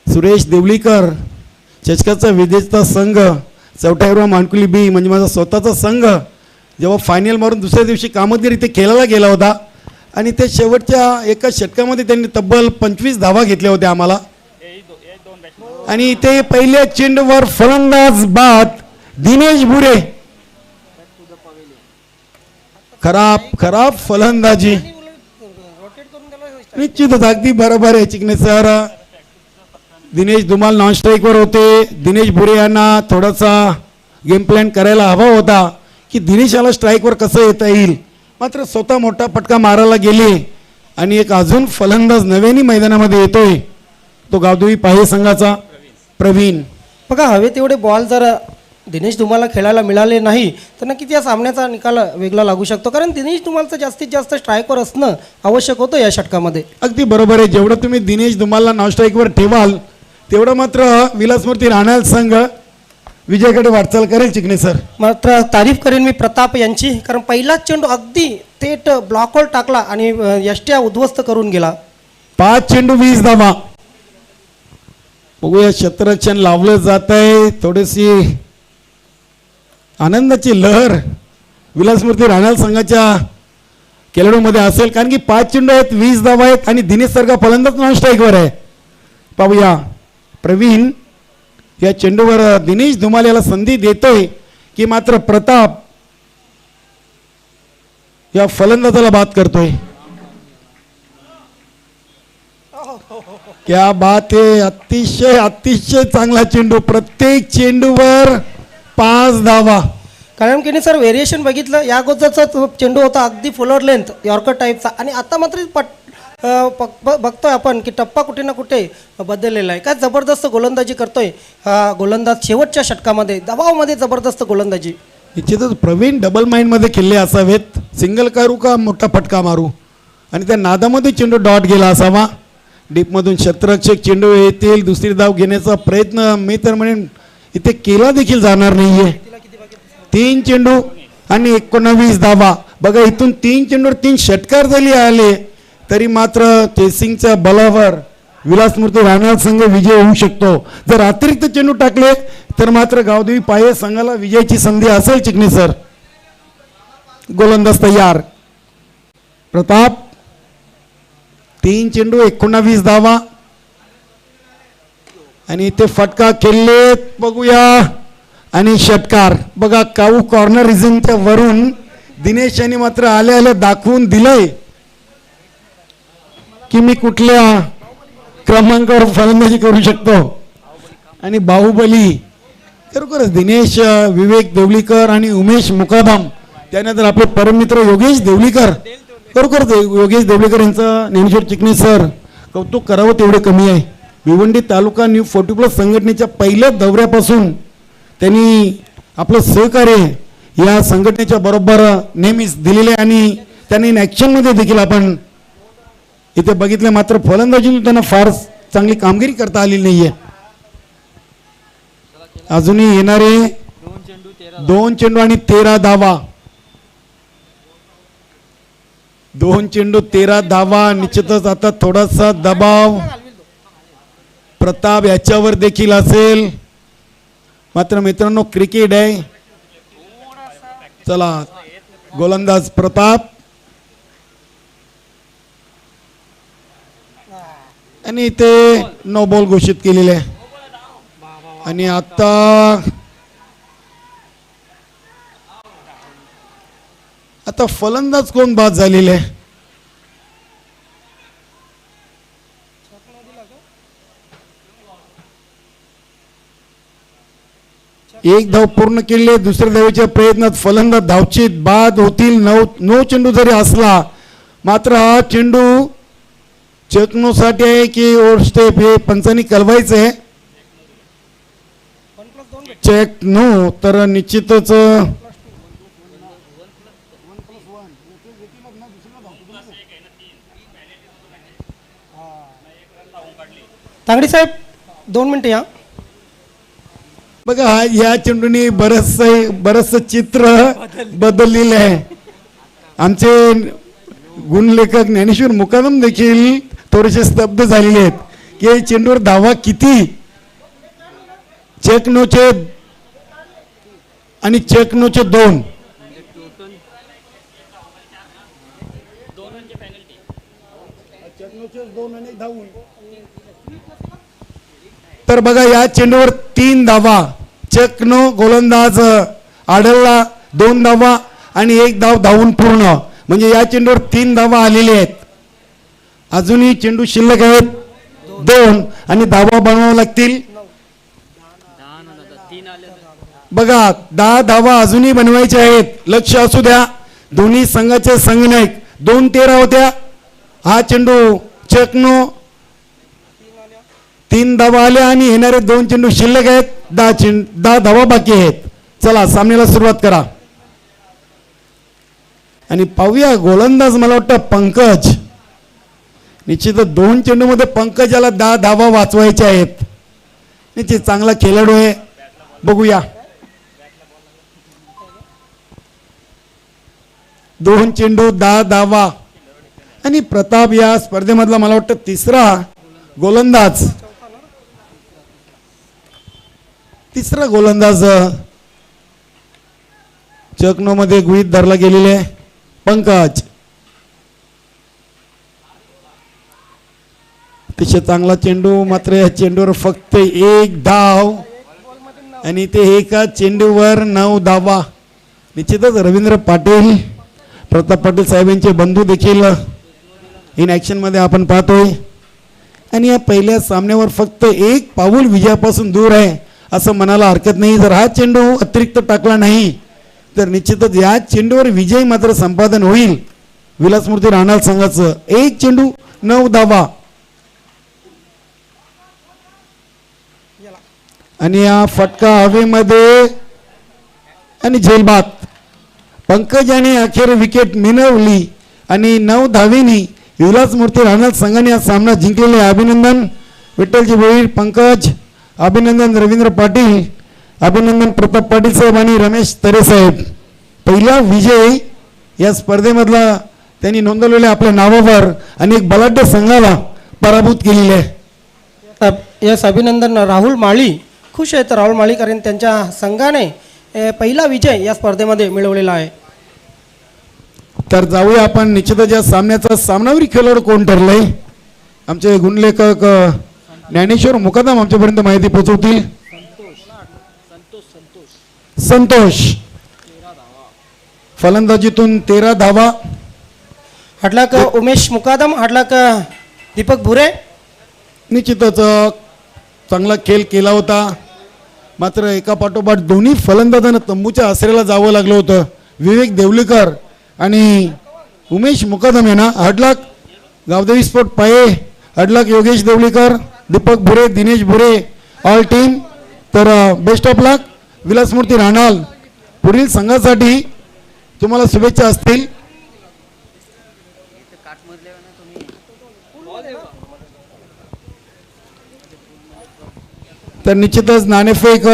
सुरेश देवलीकर चषकाचा विजेता संघ, चौटाईराव मानकुली बी म्हणजे माझा स्वतःचा संघ जेव्हा फायनल मारून दुसऱ्या दिवशी कामगिरी इथे खेळायला गेला होता आणि ते शेवटच्या एका षटकामध्ये त्यांनी तब्बल 25 धावा घेतल्या होत्या आम्हाला. आणि इथे पहिल्या चेंडूवर फलंदाज बाद दिनेश भुरे. खराब फलंदाजी. निश्चितच अगदी बरोबर आहे चिकणे सर. दिनेश धुमाल नॉन स्ट्राईकवर होते. दिनेश भुरे यांना थोडासा गेम प्लॅन करायला हवा होता की दिनेशाला स्ट्राईकवर कसं येता येईल. मात्र स्वतः मोठा फटका मारायला गेले आणि एक अजून फलंदाज नव्याने मैदानामध्ये येतोय, तो गावदेवी पाहे संघाचा प्रवीण. बघा हवे तेवढे बॉल जर दिनेश धुमालला खेळायला मिळाले नाही तर नक्कीच या सामन्याचा निकाल वेगळा लागू शकतो. कारण दिनेश धुमालचं जास्तीत जास्त स्ट्राईकवर असणं आवश्यक होतं या षटकामध्ये. अगदी बरोबर आहे. जेवढं तुम्ही दिनेश धुमालला नॉन स्ट्राईकवर ठेवाल तेवढं मात्र विलासमूर्ती राहणार संघ विजयाकडे वाटचाल करेल चिकणे सर. मात्र तारीफ करेन मी प्रताप यांची, कारण पहिलाच चेंडू अगदी थेट ब्लॉकवर टाकला आणि यष्ट्या उद्ध्वस्त करून गेला. 5 चेंडू 20 धावा. बघूया क्षेत्ररक्षण लावलं जात आहे. थोडीशी आनंदाची लहर विलासमूर्ती राहणार संघाच्या खेळाडूमध्ये असेल, कारण की 5 चेंडू आहेत 20 धावा आहेत आणि दिनेश सारखा फलंदाज नॉन स्ट्राईकवर आहे. पाहूया प्रवीण या चेंडूवर दिनेश धुमाल याला संधी देतोय की मात्र प्रताप या फलंदाजाला बाद करतोय. क्या बात आहे. अतिशय चांगला चेंडू. प्रत्येक चेंडूवर 5 धावा. कारण की सर व्हेरिएशन बघितलं, या अगोदरचा चेंडू होता अगदी फुलर लेंथ यॉर्कर टाईपचा आणि आता मात्र बघतोय आपण की टप्पा कुठे ना कुठे बदललेला आहे. काय जबरदस्त गोलंदाजी करतोय हा गोलंदाज शेवटच्या षटकामध्ये, दबावामध्ये जबरदस्त गोलंदाजी. निश्चितच प्रवीण डबल माइंडमध्ये खेळले असावेत. सिंगल करू का मोठा फटका मारू आणि त्या नादामध्ये चेंडू डॉट गेला असावा. डीपमधून क्षेत्ररक्षक चेंडू येतील, दुसरी धाव घेण्याचा प्रयत्न मी तर म्हणेन इथे केला देखील जाणार नाहीये. 3 चेंडू आणि 19 धावा. बघा इथून 3 चेंडूवर 3 षटकार जरी आले तरी मात्र चेसिंगच्या बलावर विलासमूर्ती राहणार संघ विजय होऊ शकतो. जर अतिरिक्त चेंडू टाकले तर मात्र गावदेवी पाये संघाला विजयाची संधी असेल चिकणे सर. गोलंदाज तयार. प्रताप 3 चेंडू 19 धावा आणि इथे फटका खेळले. बघूया आणि षटकार. बघा काऊ कॉर्नर रिझनच्या वरून दिनेश यांनी मात्र आल्या दाखवून दिलंय की मी कुठल्या क्रमांकावर फलंदाजी करू शकतो. आणि बाहुबली खरोखरच दिनेश विवेक देवलीकर आणि उमेश मुकादम, त्यानंतर आपले परममित्र योगेश देवलीकर. खरोखरच योगेश देवलीकर यांचं ज्ञानेश्वर चिकणे सर कौतुक करावं तेवढे कमी आहे. भिवंडी तालुका न्यू 40+ संघटनेच्या पहिल्या दौऱ्यापासून त्यांनी आपलं सहकार्य या संघटनेच्या बरोबर नेहमीच दिलेले आणि त्यांनी ॲक्शनमध्ये देखील आपण इथे बघितलं. मात्र फलंदाजीतून त्यांना फार चांगली कामगिरी करता आलेली नाहीये. अजूनही येणारे 2 चेंडू आणि 13 धावा. 2 चेंडू 13 धावा. निश्चितच आता थोडासा दबाव प्रताप याच्यावर देखील असेल. मात्र मित्रांनो क्रिकेट आहे. चला गोलंदाज प्रताप आणि ते नो बॉल घोषित केलेले आहे. आणि आता फलंदाज कोण बाद झालेले आहे. एक धाव पूर्ण केले. दुसऱ्या धावेच्या प्रयत्नात फलंदाज धावचीत बाद होतील. 9 चेंडू जरी असला मात्र हा चेंडू चेकनोसाठी आहे की ओव्हर स्टेप हे पंचांनी कळवायचं आहे. चेक नो तर निश्चितच तांगडी साहेब 2 मिनिटं या. बघा या चेंडूने बरचसं चित्र बदललेलं आहे. आमचे गुणलेखक ज्ञानेश्वर मुकादम देखील थोडेसे स्तब्ध झालेले आहेत की चेंडूवर धावा किती. चेकनोचे आणि चेकनोचे 2. तर बघा या चेंडूवर 3 धावा. चेकनो गोलंदाज आढळला 2 धावा आणि 1 धाव धावून पूर्ण. म्हणजे या चेंडूवर 3 धावा आलेले आहेत. अजूनही चेंडू शिल्लक आहेत 2 आणि धावा बनवाव्या लागतील. बघा 10 धावा अजूनही बनवायच्या आहेत. लक्ष असू द्या. दोन्ही संघाचे संघनायक 2-13 होत्या. हा चेंडू चेकनो 3 धावा आल्या आणि येणारे 2 चेंडू शिल्लक आहेत. 10 धावा बाकी आहेत. चला सामन्याला सुरुवात करा आणि पाहूया गोलंदाज मला वाटतं पंकज. निश्चितच 2 चेंडू मध्ये पंकजाला 10 धावा वाचवायच्या आहेत. निश्चित चांगला खेळाडू आहे. बघूया 2 चेंडू 10 धावा. आणि प्रताप या स्पर्धेमधला मला वाटतं 3रा गोलंदाज चकनो मध्ये गृहीत धरला गेलेले पंकज. अतिशय चांगला चेंडू. मात्र या चेंडूवर फक्त 1 धाव आणि ते एका चेंडूवर 9 धावा. निश्चितच रवींद्र पाटील प्रताप पाटील साहेबांचे बंधू देखील इन ॲक्शन मध्ये आपण पाहतोय. आणि या पहिल्या सामन्यावर फक्त 1 पाऊल विजयापासून दूर आहे असं म्हणायला हरकत नाही. जर हा चेंडू अतिरिक्त टाकला नाही तर निश्चितच या चेंडूवर विजय मात्र संपादन होईल विलासमूर्ती राहणार संघाचं. 1 चेंडू 9 धावा. आणि या फटका हवेमध्ये आणि झेलबाद. पंकजाने अखेर विकेट मिळवली आणि 9 धावेनी विलासमूर्ती राहणार संघाने हा सामना जिंकलेले. अभिनंदन विठ्ठलजी भोईर, पंकज. अभिनंदन रवींद्र पाटील. अभिनंदन प्रताप पाटील साहेब आणि रमेश तरे साहेब. पहिला विजय या स्पर्धेमधला त्यांनी नोंदवलेल्या आपल्या नावावर आणि एक बलाढ्य संघाला पराभूत केलेले आहे. यस अभिनंदन. राहुल माळी खुश आहेत. राहुल माळी कारण त्यांच्या संघाने पहिला विजय या स्पर्धेमध्ये मिळवलेला आहे. तर जाऊया आपण निश्चितच या सामन्याचा सामनावीर खेळाडू कोण ठरलंय आमचे गुणलेखक ज्ञानेश्वर मुकादम आमच्यापर्यंत माहिती पोहोचवतील. संतोष फलंदाजीतून 13 धावा. हडलाक उमेश मुकादम, हडलाक दीपक भुरे. निश्चितच चांगला खेळ केला होता. मात्र एका पाठोपाठ दोन्ही फलंदाजांना तंबूच्या आसऱ्याला जावं लागलं होतं. विवेक देवलेकर आणि उमेश मुकादम यांना. हडलाक गावदेवी स्पोर्ट पाये, हडलाक योगेश देवलेकर, दीपक भुरे, दिनेश भुरे, ऑल टीम. तर बेस्ट ऑफ लक विलासमूर्ती राहणार. पुढील संघासाठी तुम्हाला शुभेच्छा असतील. तर निश्चितच नाणेफेक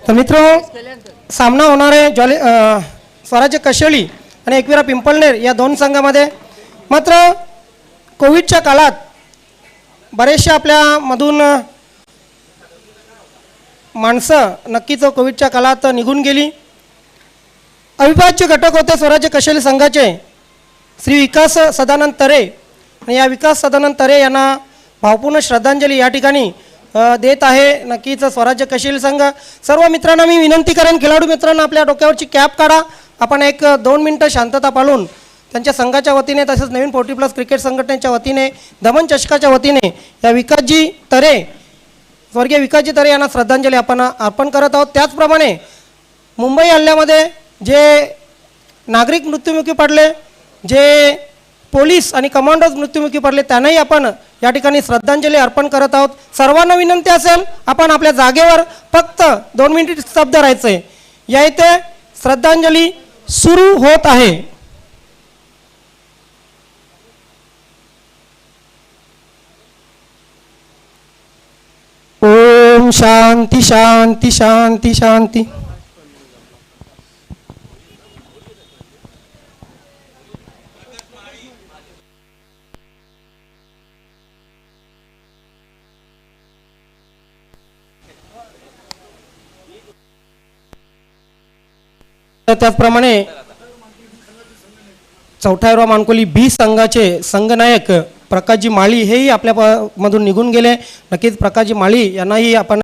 तर मित्र सामना होणार आहे स्वराज्य कशेळी आणि एकविरा पिंपळनेर या दोन संघामध्ये. मात्र कोविडच्या काळात बरेचशा आपल्यामधून माणसं नक्कीच कोविडच्या काळात निघून गेली. अविभाज्य घटक होते स्वराज्य कशेळी संघाचे श्री विकास सदानंद तरे, आणि या विकास सदानंद तरे यांना भावपूर्ण श्रद्धांजली या ठिकाणी देत आहे नक्कीच स्वराज्य कशेळी संघ. सर्व मित्रांना मी विनंती करेन, खेळाडू मित्रांना आपल्या डोक्यावरची कॅप काढा. आपण 1-2 मिनटं शांतता पाळून त्यांच्या संघाच्या वतीने तसेच नवीन 40+ क्रिकेट संघटनेच्या वतीने दमन चषकाच्या वतीने या विकासजी तरे, स्वर्गीय विकासजी तरे यांना श्रद्धांजली आपण अर्पण करत आहोत. त्याचप्रमाणे मुंबई हल्ल्यामध्ये जे नागरिक मृत्युमुखी पडले, जे पोलीस आणि कमांडोज मृत्युमुखी पडले, त्यांनाही आपण या ठिकाणी श्रद्धांजली अर्पण करत आहोत. सर्वांना विनंती असेल आपण आपल्या जागेवर फक्त 2 मिनिट स्तब्ध राहायचे. या इथे श्रद्धांजली सुरू होत आहे. ओम शांती शांती शांती शांती. त्याचप्रमाणे चौथायरा मानकोली बी संघाचे संघनायक प्रकाशजी माळी हेही आपल्या मधून निघून गेले. नक्कीच प्रकाशजी माळी यांनाही आपण